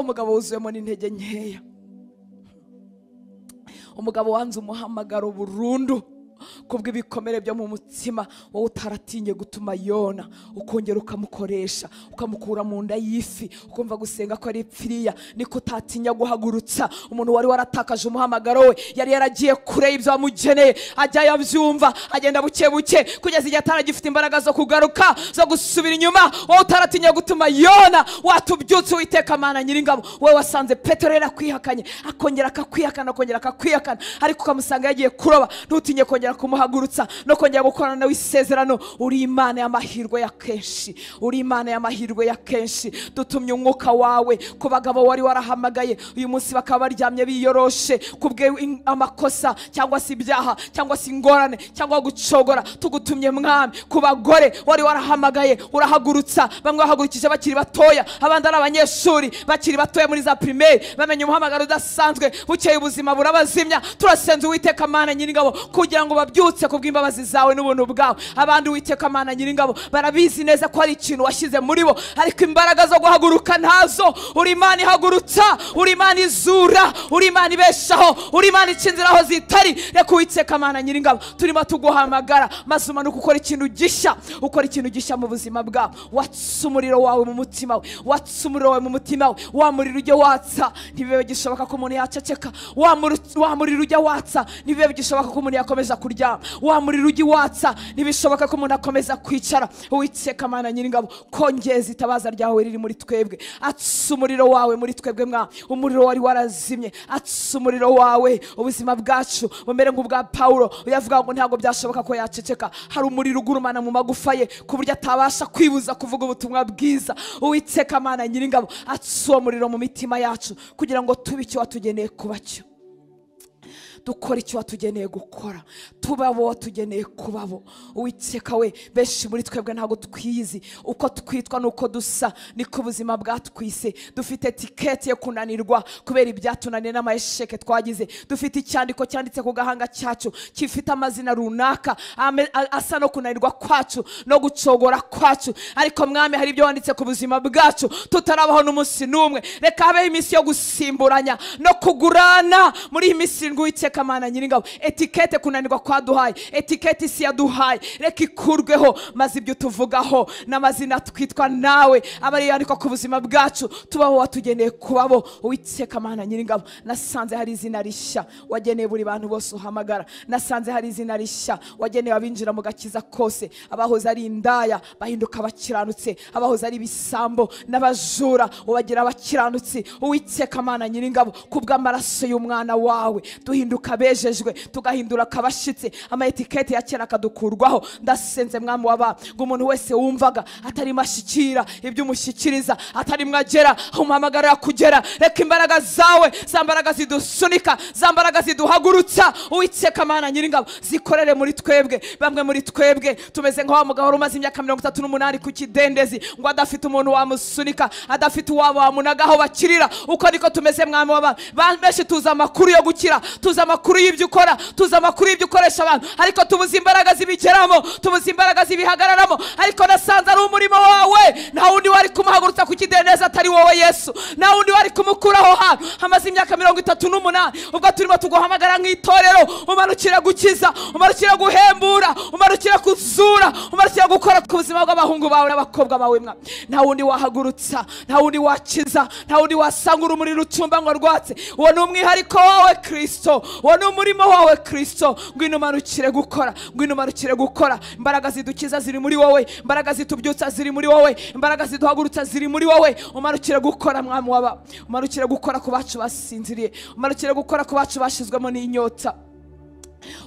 umugabo wuzuyemo n'intege nkeya, umugabo wanze umuhamagaro burundu kubw'ibikomere byo mu mutima, wowe utaratinye gutuma Yona ukongera ukamukoresha, ukamukura mu nda y'ifi, ukumva gusenga ko ari ipfiriya. niko utatinya guhagurutsa umuntu wari waratakaje umuhamagaro we, yari yaragiye kure y'ibyo wamugeneye, ajya yabyumva, agenda buke buke kugeza igihe ataragifite imbaraga zo kugaruka, zo gusubira inyuma. wowe utaratinye gutuma Yona, watubyutse Uwiteka Mana Nyiringabo. wowe wasanze Petero yarakwihakanye, akongera akakwihakana, akongera akakwihakana, ariko ukamusanga yagiye kuroba, ntutinye kongera kumuhagurutsa no kongera gukorana nawe isezerano. uri Imana y'amahirwe ya kenshi, uri Imana y'amahirwe ya kenshi. dutumye umwuka wawe ku bagabo wari warahamagaye, uyu munsi bakaba baryamye biyoroshe kubwe amakosa cyangwa se ibyaha cyangwa se ingorane cyangwa gucogora. tugutumye mwami ku bagore wari warahamagaye, urahagurutsa. bamwe bahagurukije bakiri batoya, abandi ari abanyeshuri bakiri batoya muri za primaire, bamenye umuhamagaro udasanzwe, bukeye ubuzima burabazimya. turasenze Uwiteka Mana Nyiringabo kugira ngo babyutse kubw'imbabazi zawe n'ubuntu bwawe. abandi Uwiteka Mana Nyiringabo barabizi neza ko hari ikintu washyize muri bo, ariko imbaraga zo guhaguruka ntazo. uri Imana ihagurutsa, uri Imana izura, uri Imana ibeshaho, uri Imana ica inzira aho zitari. reka Uwiteka Mana Nyiringabo turimo tuguhamagara, maze umanuka ukora ikintu gishya, ukora ikintu gishya mu buzima bwawe. watsa umuriro wawe mu mutima we, watsa umuriro wawe mu mutima we. wa muriro ujya watsa, ntibibe gishoboka ko umuntu yaceceka. wa muriro ujya watsa, ntibibe bigishoboka ko umuntu yakomeza kuryama. wa muriro ujya watsa, ntibishoboka ko umuntu akomeza kwicara. Uwiteka Mana Nyiringabo, kongeza itabaza ryawe riri muri twebwe. atsa umuriro wawe muri twebwe mwami, umuriro wari warazimye. atsa umuriro wawe, ubuzima bwacu bumere nk'ubwa Pawulo uyavuga ngo ntabwo byashoboka ko yaceceka. hari umuriro ugurumana mu magufa ye ku buryo atabasha kwibuza kuvuga ubutumwa bwiza. Uwiteka Mana Nyiringabo, atsa uwo muriro mu mitima yacu kugira ngo tube icyo watugeneye kuba cyo, dukora icyo watugeneye gukora, tubabo watugeneye kubabo. Uwiteka we, benshi muri twebwe ntabwo twizi, uko twitwa nuko dusa niko ubuzima bwatwise. dufite etikete yo kunanirwa kubera ibyatunaniye n'amasheke twagize. dufite icyandiko cyanditse ku gahanga cyacu gifite amazina runaka asa no kunanirwa kwacu no gucogora kwacu. ariko mwami, hari ibyo wanditse ku buzima bwacu tutarabaho n'umunsi n'umwe. reka habeho iminsi yo gusimburanya no kugurana muri iyi minsi 7 Uwiteka Mana Nyiringabo. etikete kunanirwa kwaduhaye, etikete isi yaduhaye, reka ikurweho, maze ibyo tuvugaho n'amazina twitwa nawe abari yandikwa ku buzima bwacu, tubaho watugeneye kubabo. Uwiteka Mana Nyiringabo, nasanze hari izina rishya wageneye buri bantu bose uhamagara. nasanze hari izina rishya wageneye abinjira mu gakiza kose. abahoze ari indaya bahinduka abakiranutse, abahoze ari ibisambo n'abajura ubagira abakiranutsi. Uwiteka Mana Nyiringabo, kubw'amaraso y'umwana wawe duhinduka bejejwe, tugahindura kabashitse, ama etikete ya kera kadukurwaho. ndasenze mwami w'aba ngo umuntu wese wumvaga atari mashikira ibyo umushyikiriza, atari mwagera umuhamagara kugera. reka imbaraga zawe, za mbaraga zidusunika, za mbaraga ziduhagurutsa Uwiteka Mana Nyiringabo, zikorere muri twebwe. bamwe muri twebwe tumeze nka wa mugabo umaze imyaka 38 ku kidendezi, ngo adafite umuntu wamusunika, adafite uwabo wamunagaho bakirira. uko niko tumeze mwami w'aba. benshi tuza amakuru yo gukira, tuza amakuru y'ibyo ukora, tuzi amakuru y'ibyo ukoresha abantu, ariko tubuze imbaraga zibigeramo, tubuze imbaraga zibihagararamo. Ariko nasanze ari umurimo wawe, nta wundi wari kumuhagurutsa ku kidendezi atari wowe Yesu, nta wundi wari kumukuraho hantu hamaze imyaka 38. Ubwo turimo tuguhamagara nk'itorero, umanukire gukiza, umanukire guhembura, umanukire kuzura, umanukire gukora ku buzima bw'abahungu bawe n'abakobwa bawe. Nta wundi wahagurutsa, nta wundi wakiza, nta wundi wasanga urumuri rucumba ngo rwatse. Uwo ni umwihariko wawe Kristo, uwo ni umurimo wawe Kristo. Ngwino umanukire gukora, ngwino umanukire gukora. Imbaraga zidukiza ziri muri wowe, imbaraga zitubyutsa ziri muri wowe, imbaraga ziduhagurutsa ziri muri wowe. Umanukire gukora mwami waba, umanukire gukora ku bacu basinziriye, umanukire gukora ku bacu bashizwemo n'inyota.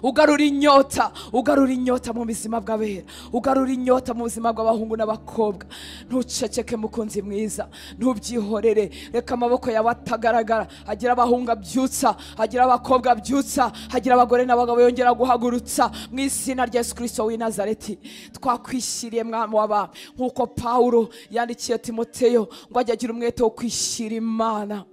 Ugarura inyota, ugarura inyota mu buzima bw'abera, ugarura inyota mu buzima bw'abahungu n'abakobwa. Ntuceceke mukunzi mwiza, ntubyihorere. Reka amaboko yawe atagaragara, hagira abahungu abyutsa, hagira abakobwa abyutsa, hagira abagore n'abagabo yongera guhagurutsa mu izina rya Yesu Kristo w'i Nazareti. Twakwishyiriye mwami w'abami, nk'uko Pawulo yandikiye Timoteyo ngo ajye agira umwete wo kwishyira Imana.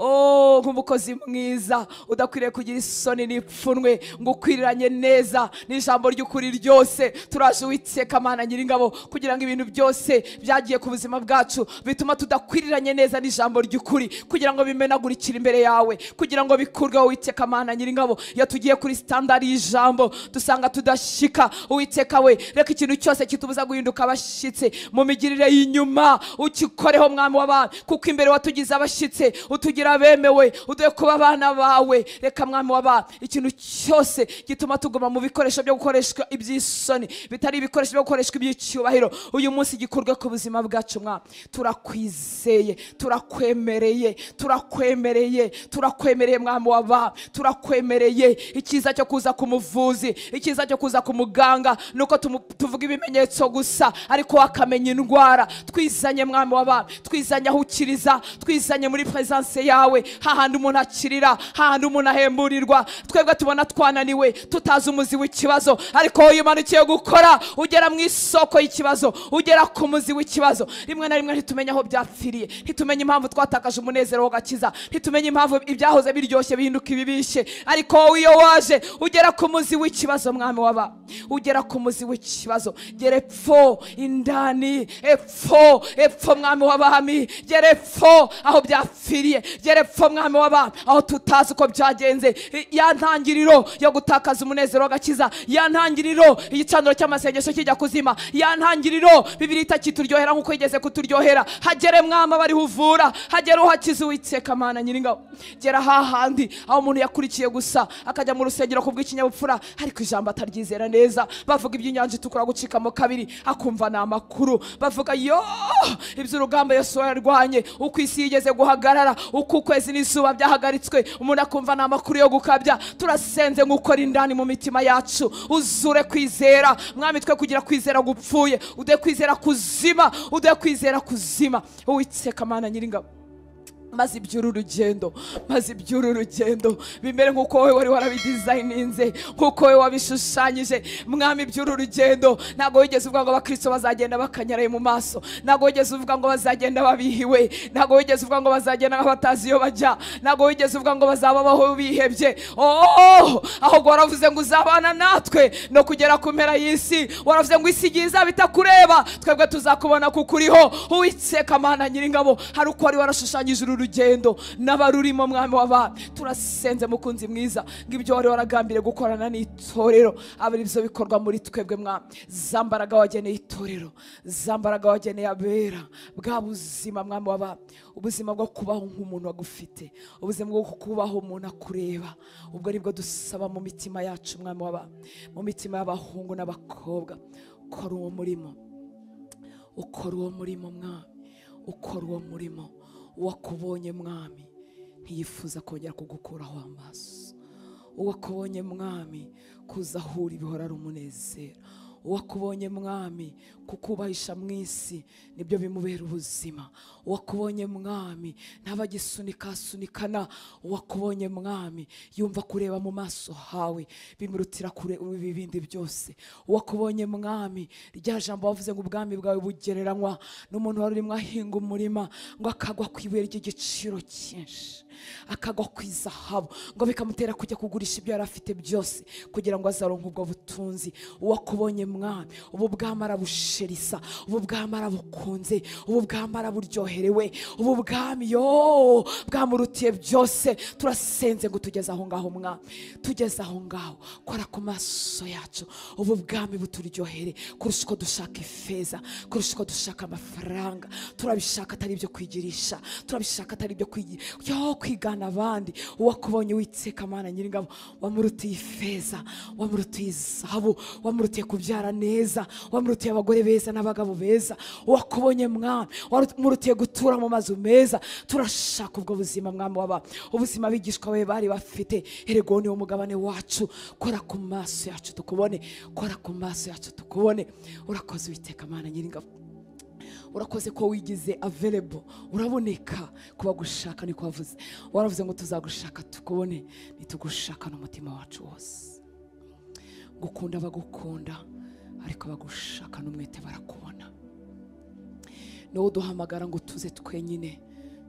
Oh, nk'umukozi mwiza udakwiriye kugira isoni n'ipfunwe, ngo ukwiriranye neza n'ijambo ry'ukuri ryose. Turaje Uwiteka Mana Nyiringabo kugira ngo ibintu byose byagiye ku buzima bwacu bituma tudakwiriranye neza n'ijambo ry'ukuri, kugira ngo bimenagurikire imbere yawe, kugira ngo bikurweho Uwiteka Mana Nyiringabo. Iyo tugiye kuri standard y'ijambo dusanga tudashika, Uwiteka we, reka ikintu cyose kitubuza guhinduka abashitse mu migirire y'inyuma ukikoreho mwami w'abami, kuko imbere watugize abashitse, utugira bemewe, uduye kuba abana bawe. Reka mwami w'abami, ikintu cyose gituma tuguma mu bikoresho byo gukoreshwa iby'isoni, bitari ibikoresho byo gukoreshwa iby'icyubahiro, uyu munsi gikurwe ku buzima bwacu mwami. Turakwizeye, turakwemereye, turakwemereye, turakwemereye mwami w'abami, turakwemereye. Ikiza cyo kuza ku muvuzi, ikiza cyo kuza ku muganga nuko tuvuga ibimenyetso gusa, ariko wakamenya indwara. Twizanye mwami w'abami, twizanye aho ukiriza, twizanye muri presence yawe, hahandi umuntu akirira, hahandi umuntu ahemburirwa. Twebwe tubona twananiwe, tutazi umuzi w'ikibazo, ariko wowe umanukiye gukora, ugera mu isoko y'ikibazo, ugera ku muzi w'ikibazo. Rimwe na rimwe ntitumenye aho byapfiriye, ntitumenye impamvu twatakaje umunezero w'agakiza, ntitumenye impamvu ibyahoze biryoshye bihinduka ibibishe, ariko wowe iyo waje ugera ku muzi w'ikibazo mwami w'aba, ugera ku muzi w'ikibazo. Gera epfo indani, epfo mwami w'abami, gera epfo aho byapfiriye, gera epfo mwami w'abami aho tutazi uko byagenze. Ya ntangiriro yo gutakaza umunezero w'agakiza, ya ntangiriro igicaniro cy'amasengesho kijya kuzima, ya ntangiriro Bibiri itakituryohera nk'uko igeze kuturyohera. Hagere mwami abari huvura, hagere uhakiza Uwiteka Mana Nyiringabo. Gera hahandi aho umuntu yakurikiye gusa akajya mu rusengero kubw'ikinyabupfura, ariko ijambo ataryizera neza. Bavuga iby'inyanja itukura gucikamo kabiri, akumva na amakuru. Bavuga yo iby'urugamba Yesu yarwanye, uko isi yigeze guhagarara, uko ukwezi n'izuba byahagaritswe, umuntu akumva na amakuru yo gukabya. Turasenze ngukora indani mu mitima yacu, uzure kwizera mwami, twe kugira kwizera gupfuye, ude kwizera kuzima, ude kwizera kuzima. Uwiteka Mana Nyiringabo, maze iby'uru rugendo, maze iby'uru rugendo bimere nk'uko wowe wari warabidesigninze, nk'uko wowe wabishushanyije mwami. Iby'uru rugendo ntabwo wigeze uvuga ngo abakristo bazagenda bakanyaraye mu maso, ntabwo wigeze uvuga ngo bazagenda babihiwe, ntabwo wigeze uvuga ngo bazagenda nk'abatazi iyo bajya, ntabwo wigeze uvuga ngo bazababaho bihebye. Ahubwo waravuze ngo uzabana natwe no kugera ku mpera y'isi. Waravuze ngo isi igiye izaba itakureba, twebwe tuzakubona kuko uriho. Uwiteka Mana Nyiringabo, hari uko wari warashushanyije uru rugendo n'abarurimo mwami w'abami. Turasenze mukunzi mwiza ngo ibyo wari waragambiriye gukorana n'itorero abari byo bikorwa muri twebwe mwami. Zambaraga wageneye itorero, zambaraga wageneye abera, bwa buzima mwami w'abami, ubuzima bwo kubaho nk'umuntu wagufite, ubuzima bwo kubaho umuntu akureba. Ubwo aribwo dusaba mu mitima yacu mwami w'abami, mu mitima y'abahungu n'abakobwa. Ukora uwo murimo, ukora uwo murimo mwami, ukora uwo murimo. Uwakubonye mwami ntiyifuza kongera kugukuraho amaso. Uwakubonye mwami kuzahura ibihora ari umunezero. Uwakubonye mwami kukubahisha mu isi nibyo bimubera ubuzima. Uwakubonye mwami ntabagisunikasunikana. Uwakubonye mwami yumva kureba mu maso hawe bimurutira kure ibindi byose. Uwakubonye mwami rya jambo wavuze ngo ubwami bwawe bugereranywa n'umuntu wari urimo ahinga umurima ngo akagwa ku ibuye ry'igiciro cyinshi. akagwa ku izahabu ngo bikamutera kujya kugurisha ibyo yari afite byose kugira ngo azaronke ubwo butunzi. Uwakubonye mwami, ubu bwami arabusherisa, ubu bwami arabukunze, ubu bwami araburyoherewe, ubu bwami yo bwamurutiye byose. Turasenze ngo tugeze aho ngaho mwami, tugeze aho ngaho, kora ku maso yacu ubu bwami buturyohere kurusha uko dushaka ifeza, kurusha uko dushaka amafaranga. Turabishaka atari ibyo kwigirisha, turabishaka atari ibyo kwigana abandi. Uwakubonye Uwiteka Mana Nyiringabo, wamurutiye ifeza, wamurutiye izahabu, wamurutiye kubyara neza, wamurutiye abagore beza n'abagabo beza. Uwakubonye mwami, wamurutiye gutura mu mazu meza. Turashaka ubwo buzima mwami w'aba, ubuzima abigishwa bawe bari bafite. Erego ni wo mugabane wacu. Kora ku maso yacu tukubone, kora ku maso yacu tukubone. Urakoze Uwiteka Mana Nyiringabo, urakoze ko wigize available, uraboneka kuba gushaka. Niko wavuze, waravuze ngo tuzagushaka tukubone, nitugushaka n'umutima wacu wose. Gukunda bagukunda, ariko bagushaka n'umwete barakubona. Niwo uduhamagara ngo tuze twenyine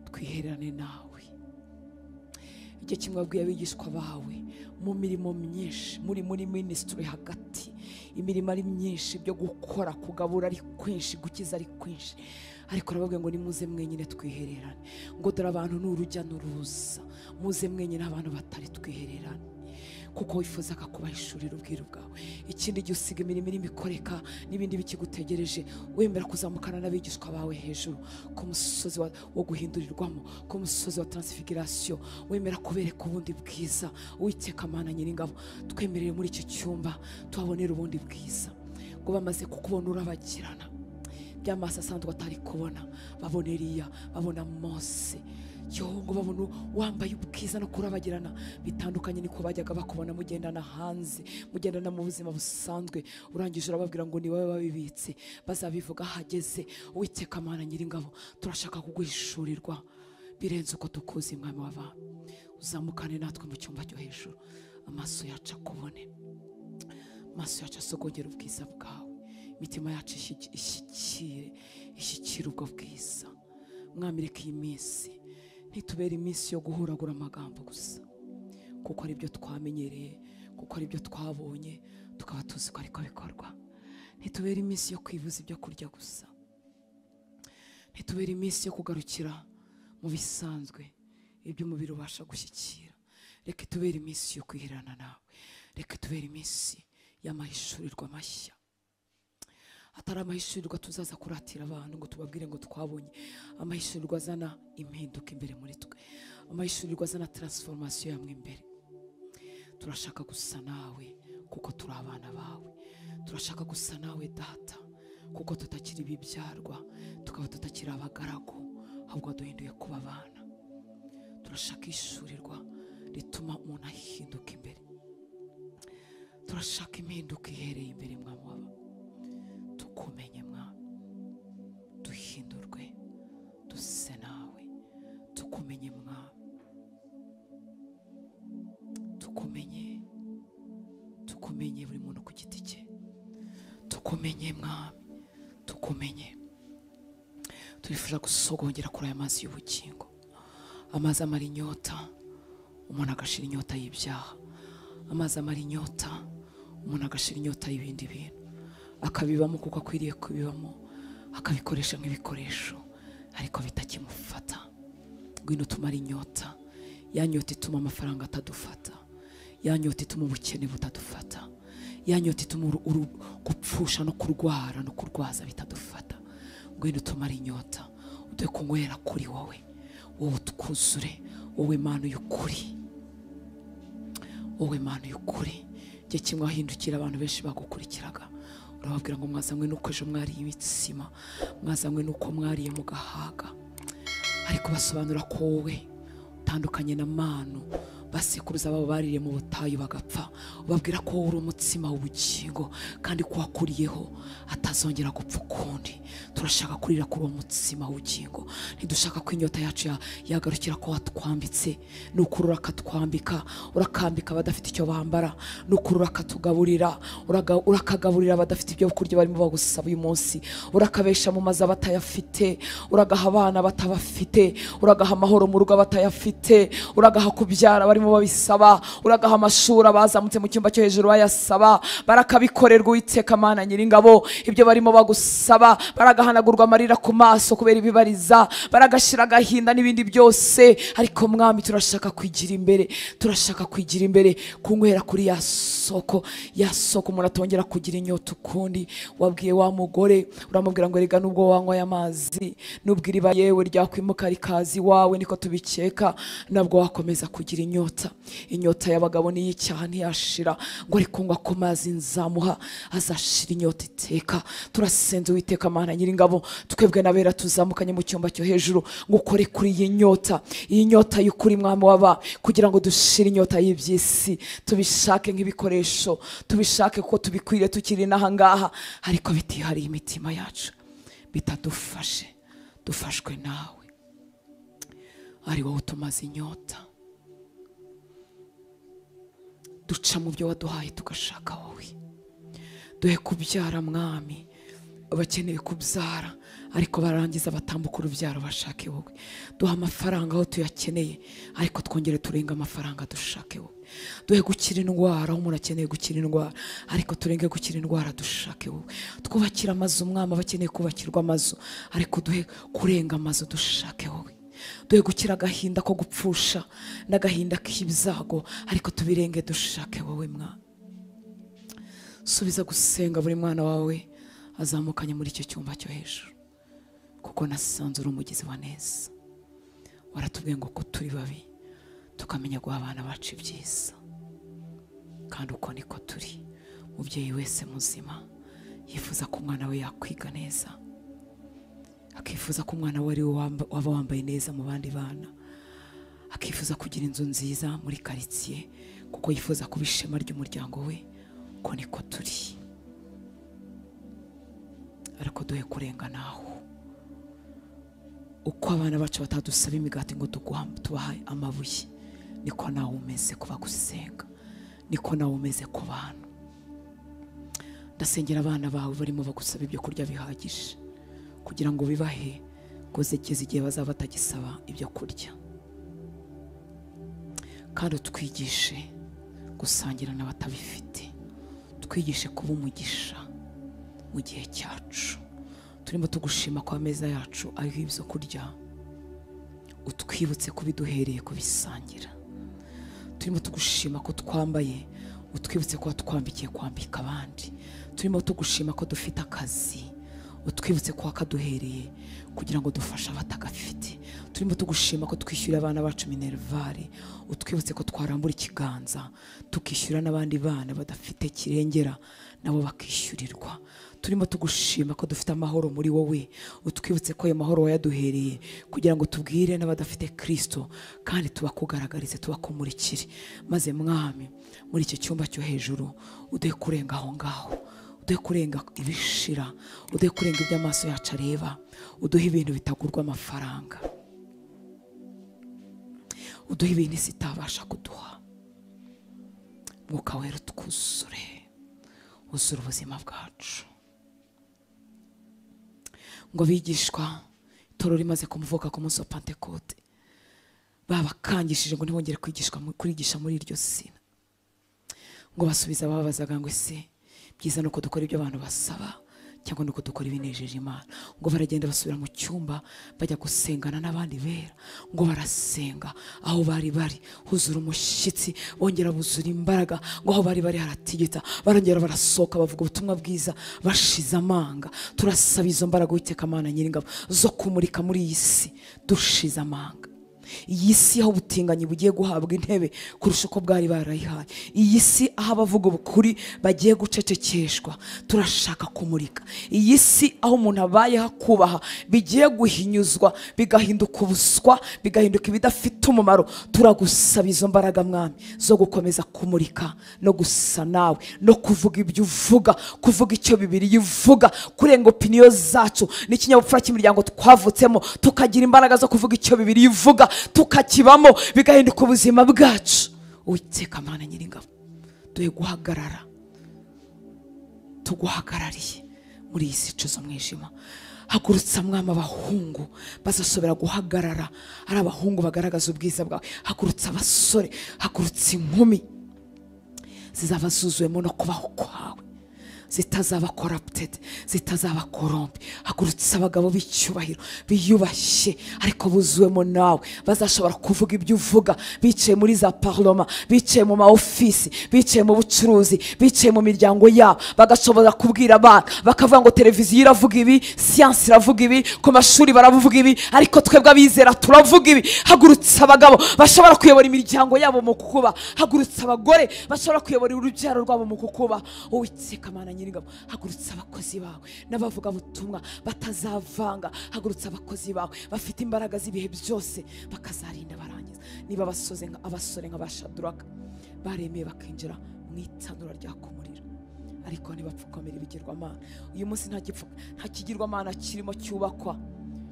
twihererane nawe. Igihe kimwe wabwiye abigishwa bawe mu mirimo myinshi, muri ministry hagati, imirimo ari myinshi, byo gukora, kugabura ari kwinshi, gukiza ari kwinshi, ariko urababwiye ngo nimuze mwenyine twihererane. Ngo dore abantu n'urujya n'uruza, muze mwenyine abantu batari twihererane, kuko wifuzaga kubahishurira ubwiru bwawe. Ikindi gihe usiga imirimo irimo ikoreka n'ibindi bikigutegereje, wemera kuzamukana n'abigishwa bawe hejuru ku musozi wo guhindurirwamo, ku musozi wa transfiguration. Wemera kubereka ubundi bwiza. Uwiteka Mana Nyiringabo, twemerere muri iki cyumba tuhabonera ubundi bwiza. Ngo bamaze kukubona urabagirana, by'amaso asanzwe atari kubona, babona Eliya, babona Mose, ngo babona wambaye ubwiza no kurabagirana bitandukanye niko bajyaga bakubona mugendana hanze, mugendana mu buzima busanzwe. Urangije urababwira ngo ni wowe babibitse, bazabivuga hageze. Uwiteka Mana Nyiringabo, turashaka kuguhishurirwa birenze uko tukuzi mwami w'abantu. Uzamukane natwe mu cyumba cyo hejuru, amaso yacu akubone, amaso yacu asogongera ubwiza bwawe, imitima yacu ishyikire ubwo bwiza. Mwami, reka iyi minsi ntitubere iminsi yo guhuragura amagambo gusa, kuko ari byo twamenyereye, kuko ari byo twabonye tukaba tuzi ko ariko bikorwa. Ntitubere iminsi yo kwibuza ibyo kurya gusa, ntitubere iminsi yo kugarukira mu bisanzwe ibyo umubiri ubasha gushyikira. Reka tubere iminsi yo kwihirana nawe, reka tubere iminsi y'amahishurirwa mashya. Atari amahishurirwa tuzaza kuratira abantu ngo tubabwire ngo twabonye, amahishurirwa azana impinduka imbere muri twe, amahishurirwa azana transformation yamwe imbere. Turashaka gusa nawe kuko turi abana bawe, turashaka gusa nawe Data kuko tutakiri bibyarwa, tukaba tutakiri abagaragu, ahubwo duhinduye kuba abana. Turashaka ishurirwa rituma umuntu ahinduka imbere, turashaka impinduka ihereye imbere mwami w'aba. Tukumenye mwami, duhindurwe duse nawe. Tukumenye mwami, tukumenye buri muntu ku giti cye. Tukumenye mwami, tukumenye. Turifuza gusogongera kuri aya mazi y'ubugingo, amazi amara inyota, umuntu agashira inyota y'ibyaha. Amazi amara inyota, umuntu agashira inyota y'ibindi bintu, akabibamo kuko akwiriye kubibamo, akabikoresha nk'ibikoresho ariko bitakimufata. Ngwino tumara inyota, ya nyota ituma amafaranga atadufata, ya nyota ituma ubukene butadufata, ya nyota ituma gupfusha no kurwara no kurwaza bitadufata. Ngwino tumara inyota, uduhe kunywera kuri wowe, wowe tukuzure, wowe Mana y'ukuri, wowe Mana y'ukuri. Igihe kimwe wahindukira abantu benshi bagukurikiraga, urababwira ngo mwazanywe nuko ejo mwariye imitsima, mwazanywe nuko mwariye mugahaga, ariko basobanura ko wowe utandukanye na manu, basekuruza babo baririye mu butayu bagapfa, ubabwira ko uri umutsima w'ubugingo kandi ko wakuriyeho atazongera gupfa ukundi. Turashaka kurira kuri uwo mutsima w'ubugingo, ntidushaka ko inyota yacu yagarukira ko watwambitse. Nukurura akatwambika, urakambika abadafite icyo bambara, nukurura akatugaburira, urakagaburira abadafite ibyo kurya barimo bagusaba uyu munsi, urakabesha mu mazu abatayafite, uragaha abana batabafite, uragaha amahoro mu rugo abatayafite, uragaha kubyara barimo babisaba, uragaha amashuri abazamutse mu cyumba cyo hejuru bayasaba, barakabikorerwa Uwiteka Mana Nyiringabo. Ibyo barimo bagusaba, baragahanagurwa amarira ku maso kubera ibibariza, baragashira agahinda n'ibindi byose. Ariko Mwami, turashaka kwigira imbere, turashaka kwigira imbere, kunywera kuri ya soko umuntu atongera kugira inyota ukundi. Wabwiye wa mugore, uramubwira ngo rega nubwo wanywa aya mazi, nubwo iriba yewe ryakwimuka rikazi wawe, niko tubikeka, nabwo wakomeza kugira inyota. Inyota y'abagabo n'iy'icyaha ntiyashira, ngo ariko ngo ako mazi nzamuha azashira inyota iteka. Turasenze Uwiteka Mana Nyiringabo, twebwe n'abera tuzamukanye mu cyumba cyo hejuru, ngo ukore kuri iyi nyota, iyi nyota y'ukuri Mwami waba, kugira ngo dushire inyota y'iby'isi, tubishake nk'ibikoresho, tubishake kuko tubikwiriye tukiri n'ahangaha, ariko bitihariye imitima yacu, bitadufashe. Dufashwe nawe, ari wowe utumaze inyota. Duca mu byo waduhaye tugashaka wowe. Duhe kubyara Mwami, abakeneye kubyara ariko barangiza batambuka urubyaro bashake wowe. Duha amafaranga aho tuyakeneye, ariko twongere turenga amafaranga dushake wowe. Duhe gukira indwara aho umuntu akeneye gukira indwara, ariko turenge gukira indwara dushake wowe. Twubakira amazu Mwami abakeneye kubakirwa amazu, ariko duhe kurenga amazu dushake wowe. Duhe gukira agahinda ko gupfusha n'agahinda k'ibyago, ariko tubirenge dushake wowe Mwami. Subiza gusenga buri mwana wawe azamukanye muri icyo cyumba cyo hejuru, kuko nasanze uri umugizi wa neza. Waratubwiye ngo ko turi babi tukamenya guha abana bacu ibyiza, kandi uko niko turi. Umubyeyi wese muzima yifuza ko umwana we yakwiga neza, akifuza ko umwana we ari waba wambaye neza mu bandi bana, akifuza kugira inzu nziza muri karitsiye, kuko yifuza kuba ishema ry'umuryango we. Uko niko turi, ariko duhe kurenga naho. Uko abana bacu batadusaba imigati ngo tubahe amabuye, niko nawe umeze kuba gusenga, niko nawe umeze ku bantu. Ndasengera abana bawe barimo bagusaba ibyo kurya bihagije, kugira ngo bibahe kuzegeza igihe bazaba batagisaba ibyo kurya. Kandi utwigishe gusangira n'abatabifite, twigishe kuba umugisha mu gihe cyacu. Turimo tugushima ko ameza yacu ariho ibyo kurya, utwibutse kubiduhereye kubisangira. Turimo tugushima ko twambaye, utwibutse ko twambikiye kwambika abandi. Turimo tugushima ko dufite akazi, utwibutse ko wakaduhereye kugira ngo dufashe abatagafite. Turimo tugushima ko twishyura abana bacu minervare, utwibutse ko twarambura ikiganza tukishyura n'abandi bana badafite kirengera nabo bakishyurirwa. Turimo tugushima ko dufite amahoro muri wowe, utwibutse ko ayo mahoro wayaduhereye kugira ngo tubwire n'abadafite Kristo, kandi tubakugaragarize, tubakumurikire. Maze Mwami, muri icyo cyumba cyo hejuru uduhe kurenga aho ngaho, uduhe kurenga ibishira, uduhe kurenga ibyo amaso yacu areba, uduhe ibintu bitagurwa amafaranga, uduhe ibintu isi itabasha kuduha. Mwuka wera twuzure, uzura ubuzima bwacu. Ngo bigishwa itoro rimaze kumuvuka ku munsi wa Pentekote, babakangishije ngo ntibongere kurigisha muri iryo sina. Ngo basubiza babazaga ngo ese byiza nuko dukora ibyo abantu basaba cyangwa nuko dukora ibinejeje Imana? Ngo baragenda basubira mu cyumba bajya gusengana n'abandi bera. Ngo barasenga aho bari huzura umushyitsi, bongera buzura imbaraga. Ngo aho bari haratigita, barongera barasohoka bavuga ubutumwa bwiza bashize amanga. Turasaba izo mbaraga Uwiteka Mana Nyiringabo zo kumurika muri iyi si dushize amanga. iyi si aho ubutinganyi bugiye guhabwa intebe kurusha uko bwari barayihaye, iyi si aho abavuga ukuri bagiye gucecekeshwa, turashaka kumurika. Iyi si aho umuntu abayeho akubaha bigiye guhinyuzwa bigahinduka ubuswa, bigahinduka ibidafite umumaro. Turagusaba izo mbaraga mwami zo gukomeza kumurika no gusa nawe, no kuvuga ibyo uvuga, kuvuga icyo Bibiliya ivuga, kurenga opiniyo zacu n'ikinyabupfura cy'imiryango twavutsemo, tukagira imbaraga zo kuvuga icyo Bibiliya ivuga, tukakibamo bigahinduka ubuzima bwacu. Uwiteka Mana Nyiringabo, duhe guhagarara, tuguhagarariye muri iyi si icuza umwijima. Hagurutsa mwami abahungu bazasobera guhagarara, ari abahungu bagaragaza ubwiza bwawe. Hagurutsa abasore, hagurutsa inkumi zizaba zuzuwemo no kubaho kwawe, zitazaba corrupted, zitazaba corrompe. Hagurutsa abagabo b'icyubahiro biyubashye ariko buzuwemo nawe, bazashobora kuvuga ibyo uvuga, bicaye muri za parlement, bicaye mu maofisi, bicaye mu bucuruzi, bicaye mu miryango yabo, bagashobora kubwira abana bakavuga ngo televiziyo iravuga ibi, siyansi iravuga ibi, ku mashuri baravuga ibi, ariko twebwe abizera turavuga ibi. Hagurutsa abagabo bashobora kuyobora imiryango yabo mu kukuba, hagurutsa abagore bashobora kuyobora urubyaro rwabo mu kukuba. Uwiteka Mana Nyiringabo, hagurutsa abakozi bawe n'abavuga butumwa batazavanga. Hagurutsa abakozi bawe bafite imbaraga z'ibihe byose, bakazarinda barangiza. Niba abasore nka Bashaduraka baremeye bakinjira mu itanura ryaka umuriro, ariko ntibapfukamira ibigirwamana. Uyu munsi nta kigirwamana kirimo cyubakwa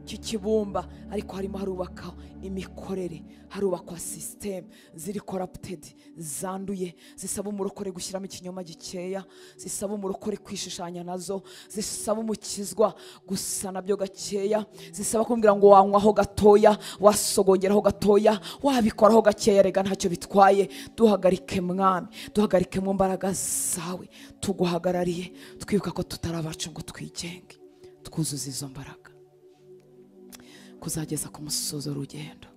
cy'ikibumba, ariko harimo harubaka imikorere, harubakwa system ziri corrupted, zanduye, zisaba umurokore gushyiramo ikinyoma gikeya, zisaba umurokore kwishushanya nazo, zisaba umukizwa gusa nabyo gakeya, zisaba kumbwira ngo wanywaho gatoya, wasogongeraho gatoya, wabikoraho gakeya, rega ntacyo bitwaye. Duhagarike mwami, duhagarike mu mbaraga zawe, tuguhagarariye, twibuka ko tutarabacu ngo twigenge, twuzuza izo mbaraga kuzageza ku musozo w'urugendo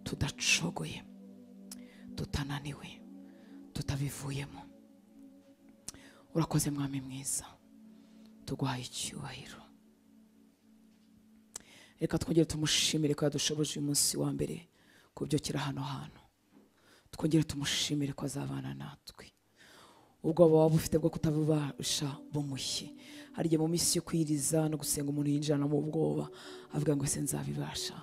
tudacogoye, tutananiwe, tutabivuyemo. Urakoze mwami mwiza, tuguhaye icyubahiro. Reka twongere tumushimire ko yadushoboje uyu munsi wa mbere kubyukira hano hantu. Twongere tumushimire ko azabana natwe. Ubwo waba ufite bwo kutabubasha bumushye. Hari igihe mu minsi yo kwiriza no gusenga umuntu yinjirana mu bwoba, avuga ngo ese nzabibasha,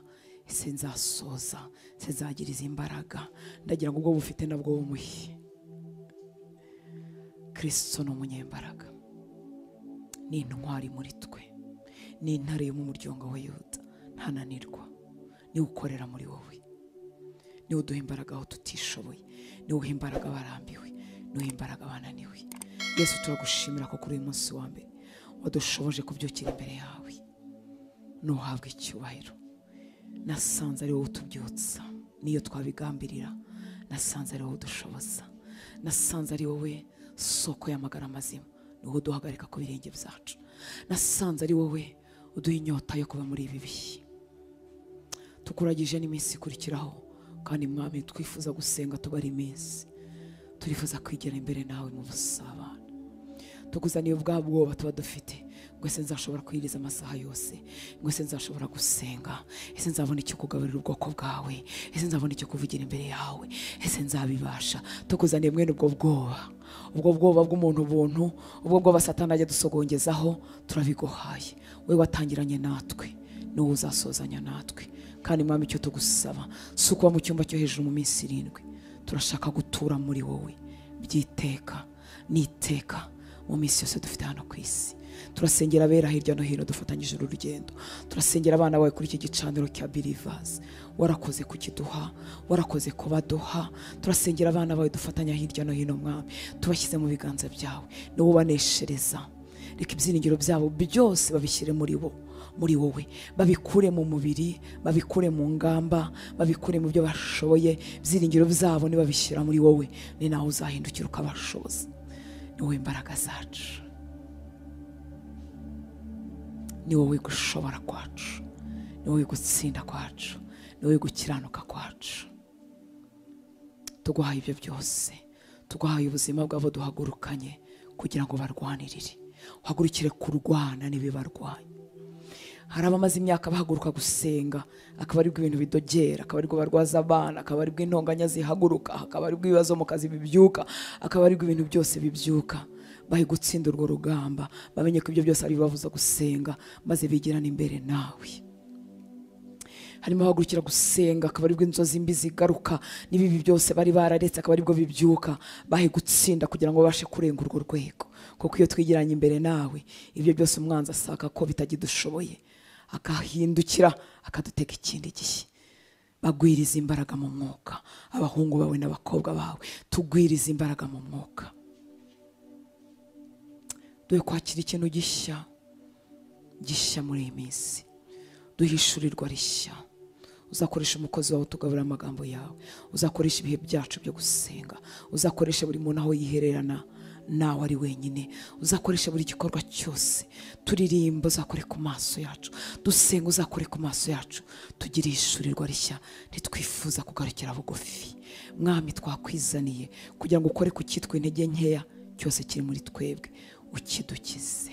ese nzasoza, ese nzagiriza imbaraga. Ndagira ngo ubwo bufite nabwo bumushye. Kristo ni umunyembaraga, ni intwari muri twe, ni intare yo mu muryango wa Yuda, ntananirwa. Ni ukorera muri wowe, ni uduha imbaraga aho tutishoboye, ni uha imbaraga barambiwe, ni uha imbaraga bananiwe. Yesu turagushimira ko kuri uyu munsi wa mbere wadushoboje kubyukira imbere yawe. Nuhabwe icyubahiro. Nasanze ari wowe utubyutsa niyo twabigambirira, nasanze ari wowe udushoboza, nasanze ari wowe soko y'amagara mazima, ni wowe uduhagarika ku birenge byacu, nasanze ari wowe uduha inyota yo kuba muri ibi bihe. Tukuragije n'iminsi ikurikiraho, kandi mwami twifuza gusenga tubara iminsi, turifuza kwigera imbere nawe mu busabane. Tuguzaniye ubwa bwoba tuba dufite, ngo ese nzashobora kwiriza amasaha yose, ngo ese nzashobora gusenga, ese nzabona icyo kugaburira ubwoko bwawe, ese nzabona icyo kuvugira imbere yawe, ese nzabibasha. Tuguzaniye mwene ubwo bwoba bw'umuntu buntu, ubwo bwoba Satani ajya dusogongezaho, turabiguhaye. We watangiranye natwe, n'uwo uzasozanya natwe. Kandi mwami icyo tugusaba si ukuba mu cyumba cyo hejuru mu minsi 7, turashaka gutura muri wowe byiteka n'iteka mu minsi yose dufite hano ku isi. Turasengera abera hirya no hino dufatanyije urugendo, turasengera abana bawe kuri iki gicaniro cya Believers. Warakoze kukiduha, warakoze kubaduha. Turasengera abana bawe dufatanya hirya no hino mwami, tubashyize mu biganza byawe, niwo ubaneshereza. Reka ibyiringiro byabo byose babishyire muri wowe, babikure mu mubiri, babikure mu ngamba, babikure mu byo bashoboye. Ibyiringiro byabo nibabishyira muri wowe, ni nawe uzahindukira ukabashoboza. Ni wowe imbaraga zacu, ni wowe gushobora kwacu, ni wowe gutsinda kwacu, ni wowe gukiranuka kwacu. Tuguhaye ibyo byose, tuguhaye ubuzima bwabo duhagurukanye kugira ngo barwanirire. Uhagurukire kurwana n'ibibarwanya. hari abamaze imyaka bahaguruka gusenga, akaba aribwo ibintu bidogera, akaba aribwo barwaza abana, akaba aribwo intonganya zihaguruka, akaba aribwo ibibazo mu kazi bibyuka, akaba aribwo ibintu byose bibyuka. Bahe gutsinda urwo rugamba, bamenye ko ibyo byose ari bibabuza gusenga, maze bigirana imbere nawe. Harimo abahagurukira gusenga, akaba aribwo inzozi mbi zigaruka, n'ibibi byose bari bararetse akaba aribwo bibyuka. Bahe gutsinda kugira ngo babashe kurenga urwo rwego, kuko iyo twigiranye imbere nawe, ibyo byose umwanzi asaka ko bitagidushoboye, akahindukira akaduteka ikindi gihe. Bagwiriza imbaraga mu mwuka, abahungu bawe n'abakobwa bawe, tugwiriza imbaraga mu mwuka. Duhe kwakira ikintu gishya muri iyi minsi, duhishurirwa rishya. Uzakoresha umukozi wawe tugabura amagambo yawe, uzakoresha ibihe byacu byo gusenga, uzakoresha buri muntu aho yihererana nawe ari wenyine, uzakoresha buri gikorwa cyose. Turirimba uzakore ku maso yacu, dusenga uzakore ku maso yacu, tugire ihishurirwa rishya. Ntitwifuza kugarukira bugufi, mwami twakwizaniye kugira ngo ukore ku cyitwa intege nkeya cyose kiri muri twebwe, ukidukize.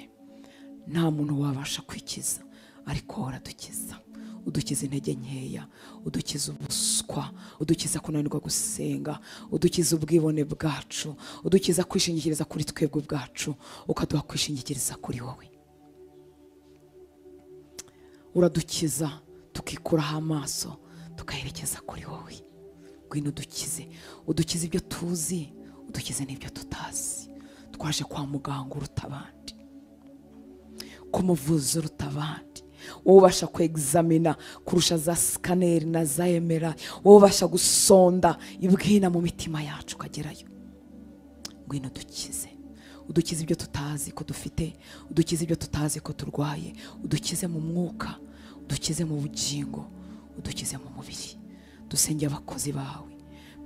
Nta muntu wabasha kwikiza, ariko waradukiza. Udukiza intege nkeya, udukiza ubuswa, udukiza kunanirwa gusenga, udukiza ubwibone bwacu, udukiza kwishingikiriza kuri twebwe bwacu, ukaduha kwishingikiriza kuri wowe. Uradukiza tukikuraho amaso tukayerekeza kuri wowe. Ngwino udukize, udukize ibyo tuzi, udukize n'ibyo tutazi. Twaje kwa muganga uruta abandi, kumuvuza uruta abandi, wowe ubasha kwegzamina kurusha za scanner na za MRI, wowe ubasha gusonda ibwina mu mitima yacu ukagerayo. Ngwino dukize, udukize ibyo tutazi ko dufite, udukize ibyo tutazi ko turwaye, udukize mu mwuka, udukize mu bugingo, udukize mu mubiri. Dusengeye abakozi bawe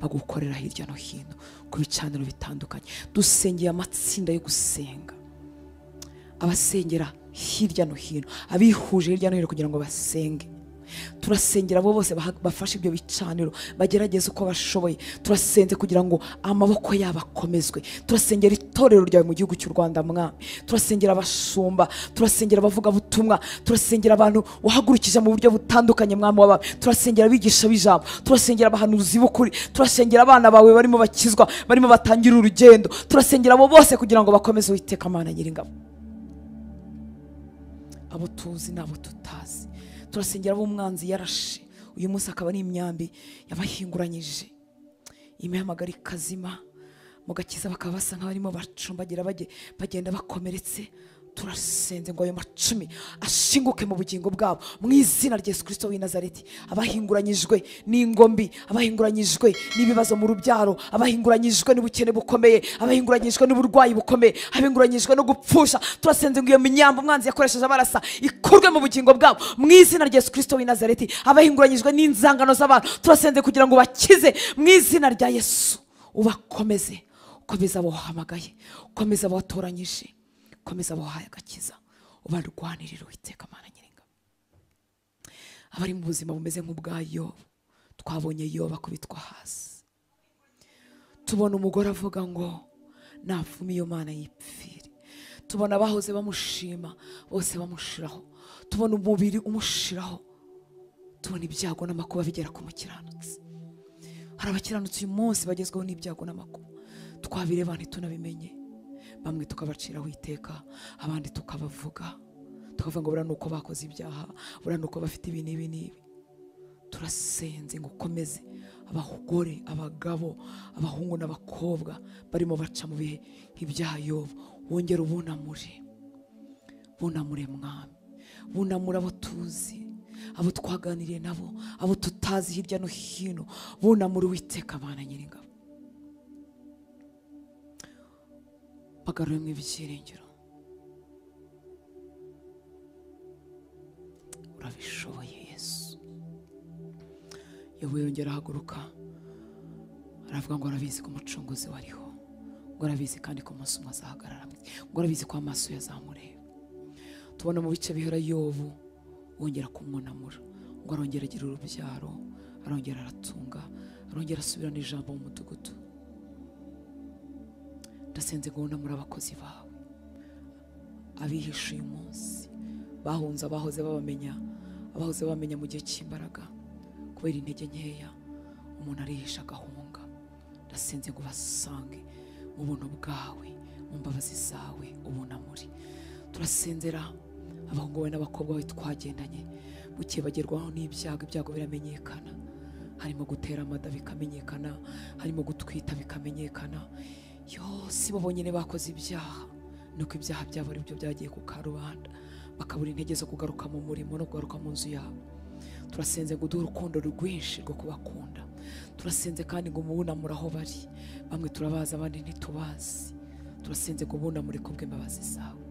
bagukorera hirya no hino ku bicaniro bitandukanye. Dusengeye amatsinda yo gusenga, abasengera hirya no hino, abihuje hirya no hino kugira ngo basenge. Turasengera abo bose bafashe ibyo bicaniro, bagerageza uko bashoboye. Turasenze kugira ngo amaboko yabo akomezwe. Turasengera itorero ryawe mu gihugu cy'u Rwanda mwami, turasengera abashumba, turasengera abavuga butumwa, turasengera abantu wahagurukije mu buryo butandukanye mwami w'abami, turasengera abigisha b'ijambo, turasengera abahanuzi b'ukuri, turasengera abana bawe barimo bakizwa, barimo batangira urugendo. Turasengera abo bose kugira ngo bakomeze Uwiteka Mana Nyiringabo, abo tuzi n'abo tutazi. Turasengera abo umwanzi yarashe, uyu munsi akaba ari imyambi yabahinguranyije, imihamagara ikazima, mugakiza bakaba basa nk'abarimo bacumbagira bagenda bakomeretse. Turasenze ngo ayo macumi ashinguke mu bugingo bwabo mu izina rya Yesu Kristo w'i Nazareti. Abahinguranyijwe n'ingombi, abahinguranyijwe n'ibibazo mu rubyaro, abahinguranyijwe n'ubukene bukomeye, abahinguranyijwe n'uburwayi bukomeye, abahinguranyijwe no gupfusha, turasenze ngo iyo minyambo umwanzi yakoresheje abarasa ikurwe mu bugingo bwabo mu izina rya Yesu Kristo w'i Nazareti. Abahinguranyijwe n'inzangano z'abantu, turasenze kugira ngo bakize mu izina rya Yesu. Ubakomeze, ukomeza abo wahamagaye, ukomeza abo watoranyije, ukomeza abahaye agakiza, ubarwanirira Uwiteka Mana Nyiringabo. Abari mu buzima bumeze nk'ubwa Yobu, twabonye Yobu akubitwa hasi, tubona umugore avuga ngo napfume iyo Mana yipfire, tubona abahoze bamushima bose bamushiraho, tubona umubiri umushiraho, tubona ibyago n'amakuba bigera ku mukiranutsi. Hari abakiranutsi uyu munsi bagezweho n'ibyago n'amakuba, twabireba ntitunabimenye. Bamwe tukabaciraho iteka, abandi tukabavuga, tukavuga ngo buriya nuko bakoze ibyaha, buriya nuko bafite ibi n'ibi n'ibi. Turasenze ngo ukomeze abagore, abagabo, abahungu n'abakobwa barimo baca mu bihe nk'ibya Yobu, wongere ubunamure mwami, bunamura abo tuzi, abo twaganiriye nabo, abo tutazi hirya no hino, bunamura Uwiteka Mana Nyiringabo. Bagaruremo ibyiringiro, urabishoboye Yesu. Yobu yongera ahaguruka aravuga ngo arabizi ko umucunguzi wariho, ngo arabizi kandi ko umunsi umwe azahagarara, ngo arabizi ko amaso yazamureba. Tubona mu bice bihera Yobu wongera kumwunamura, ngo arongera agira urubyaro, arongera aratunga, arongera asubirana ijambo mu mudugudu. Ndasenze ngo unamura abakozi bawe, abihishe uyu munsi bahunze abahoze babamenya mu gihe cy'imbaraga. Kubera intege nkeya umuntu arihisha agahunga. Ndasenze ngo basange mu buntu bwawe, mu mbabazi zawe ubunamuri. Turasenzera abahungu bawe n'abakobwa bawe twagendanye buke bagerwaho n'ibyago biramenyekana, harimo gutera amada bikamenyekana, harimo gutwita bikamenyekana. Si bo bonyine bakoze ibyaha, nuko ibyaha byabo ari byo byagiye ku karubanda, bakabura intege zo kugaruka mu murimo no kugaruka mu nzu yabo. Turasenze ngo uduhe urukundo rwinshi rwo kubakunda. Turasenze kandi ngo mubunamure aho bari, bamwe turabazi abandi ntitubazi. Turasenze ngo mubunamure kubw'imbabazi zawe.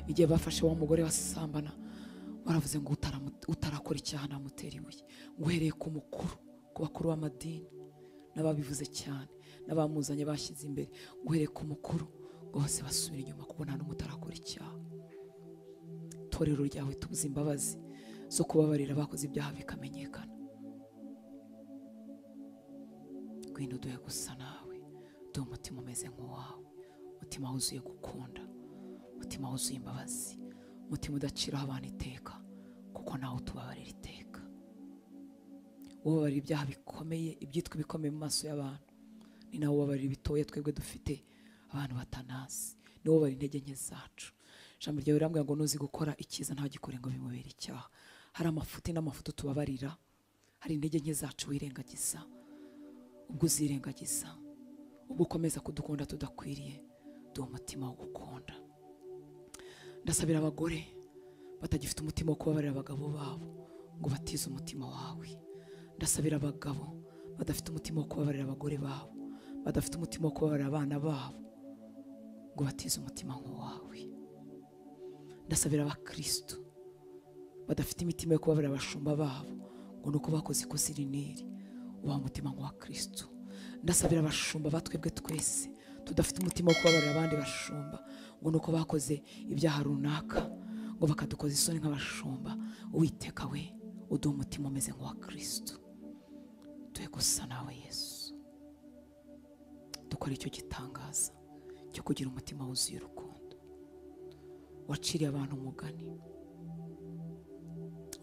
Igihe bafashe wa mugore wasambana, baravuze ngo utarakora icyaha namutera ibuye. Nguhereye ku mukuru, ku bakuru b'amadini n'ababivuze cyane, n'abamuzanye bashyize imbere, nguhereye ku mukuru ngo bose basubire inyuma kuko nta n'umwe utarakora icyaha. Itorero ryawe tubuze imbabazi zo kubabarira abakoze ibyaha bikamenyekana. Ngwino duhe gusa nawe, duhe umutima umeze nk'uwawe, umutima wuzuye gukunda, umutima wuzuye imbabazi, umutima udaciraho abantu iteka kuko nawe utubabarira iteka. Ubabarira ibyaha bikomeye, ibyitwa ibikomeye mu maso y'abantu, ni nawe ubabarira ibitoya twebwe dufite abantu batanazi. Ni wowe ubabarira intege nke zacu. Ijambo ryawe rirambwira ngo nuzi gukora icyiza ntagikore ngo bimubere icyaha. Hari amafuti n'amafuti tubabarira, hari intege nke zacu wirengagiza. Ubwo uzirengagiza, ubwo ukomeza kudukunda tudakwiriye, duhe umutima wo gukunda. Ndasabira abagore batagifite umutima wo kubabarira abagabo babo ngo batize umutima wawe. Ndasabira abagabo badafite umutima wo kubabarira abagore babo, badafite umutima wo kubabarira abana babo ngo batize umutima nk'uwawe. Ndasabira abakristo badafite imitima yo kubabarira abashumba babo ngo nuko bakoze ikosa rinini, ubaha umutima nk'uwa Kristo. Ndasabira abashumba batwebwe twese tudafite umutima wo kubabarira abandi bashumba ngo nuko bakoze ibyaha runaka ngo bakadukoza isoni nk'abashumba. Uwiteka we uduhe umutima umeze nk'uwa Kristo. Tuhe gusa nawe Yesu, dukora icyo gitangaza cyo kugira umutima wuzuye urukundo. Waciriye abantu umugani,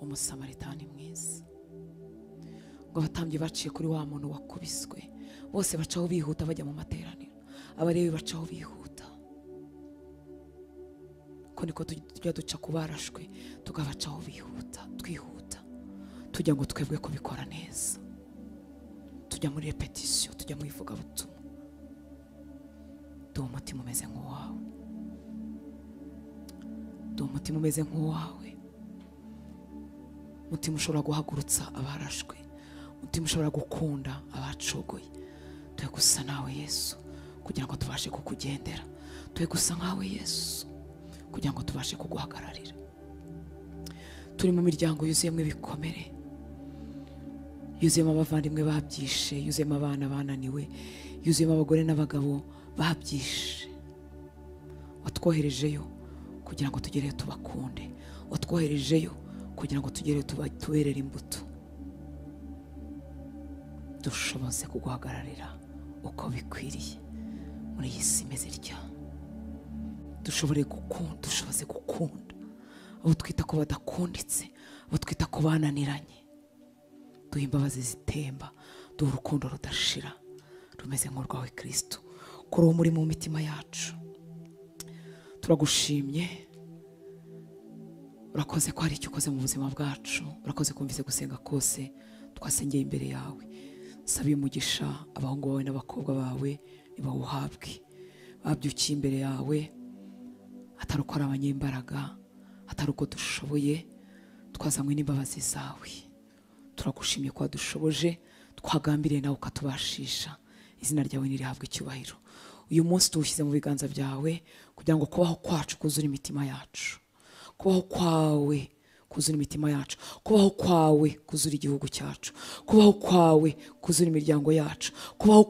Umusamaritani mwiza, ngo abatambyi baciye kuri wa muntu wakubiswe, bose bacaho bihuta bajya mu materaniro. Abarebi bacaho bihuta. Ko niko tujya duca kubarashwe, tugabacaho bihuta, twihuta, tujya ngo twebwe kubikora neza, tujya muri repetition, tujya mu ivugabutumwa. Duhe umutima umeze nk'uwawe, duhe umutima umeze nk'uwawe, umutima ushobora guhagurutsa abarashwe, umutima ushobora gukunda abacogoye. Tuhe gusa nawe Yesu kugira ngo tubashe kukugendera. Tuhe gusa nkawe Yesu kugira ngo tubashe kuguhagararira. Turi mu miryango yuzuyemo ibikomere, yuzuyemo abavandimwe babyishe, yuzuyemo abana bananiwe, yuzuyemo abagore n'abagabo babyishe. Watwoherejeyo kugira ngo tugereyo tubakunde, watwoherejeyo kugira ngo tugereyo tuberere imbuto. Dushoboze kuguhagararira uko bikwiriye muri iyi si imeze itya. Dushoboze gukunda abo twita ko badakunditse, abo twita ko bananiranye. Duhe imbabazi zitemba, duhe urukundo rudashira rumeze nk'urwawe Kristo. Kuri uwo muri mu mitima yacu turagushimye. Urakoze ko hari icyo ukoze mu buzima bwacu, urakoze kumvise gusenga kose twasengeye imbere yawe. Sabiye umugisha abahungu bawe n'abakobwa bawe, nibawuhabwe. Babyukiye imbere yawe atari uko ari abanyembaraga, atari uko dushoboye, twazanywe n'imbabazi zawe. Turagushimye ko wadushoboje, twagambiriye nawe ukatubashisha. Izina ryawe nirihabwe icyubahiro. Uyu munsi tuwushyize mu biganza byawe kugira ngo kubaho kwacu kuzure imitima yacu, kubaho kwawe kuzura imitima yacu, kubaho kwawe kuzura igihugu cyacu, kubaho kwawe kuzura imiryango yacu, kubaho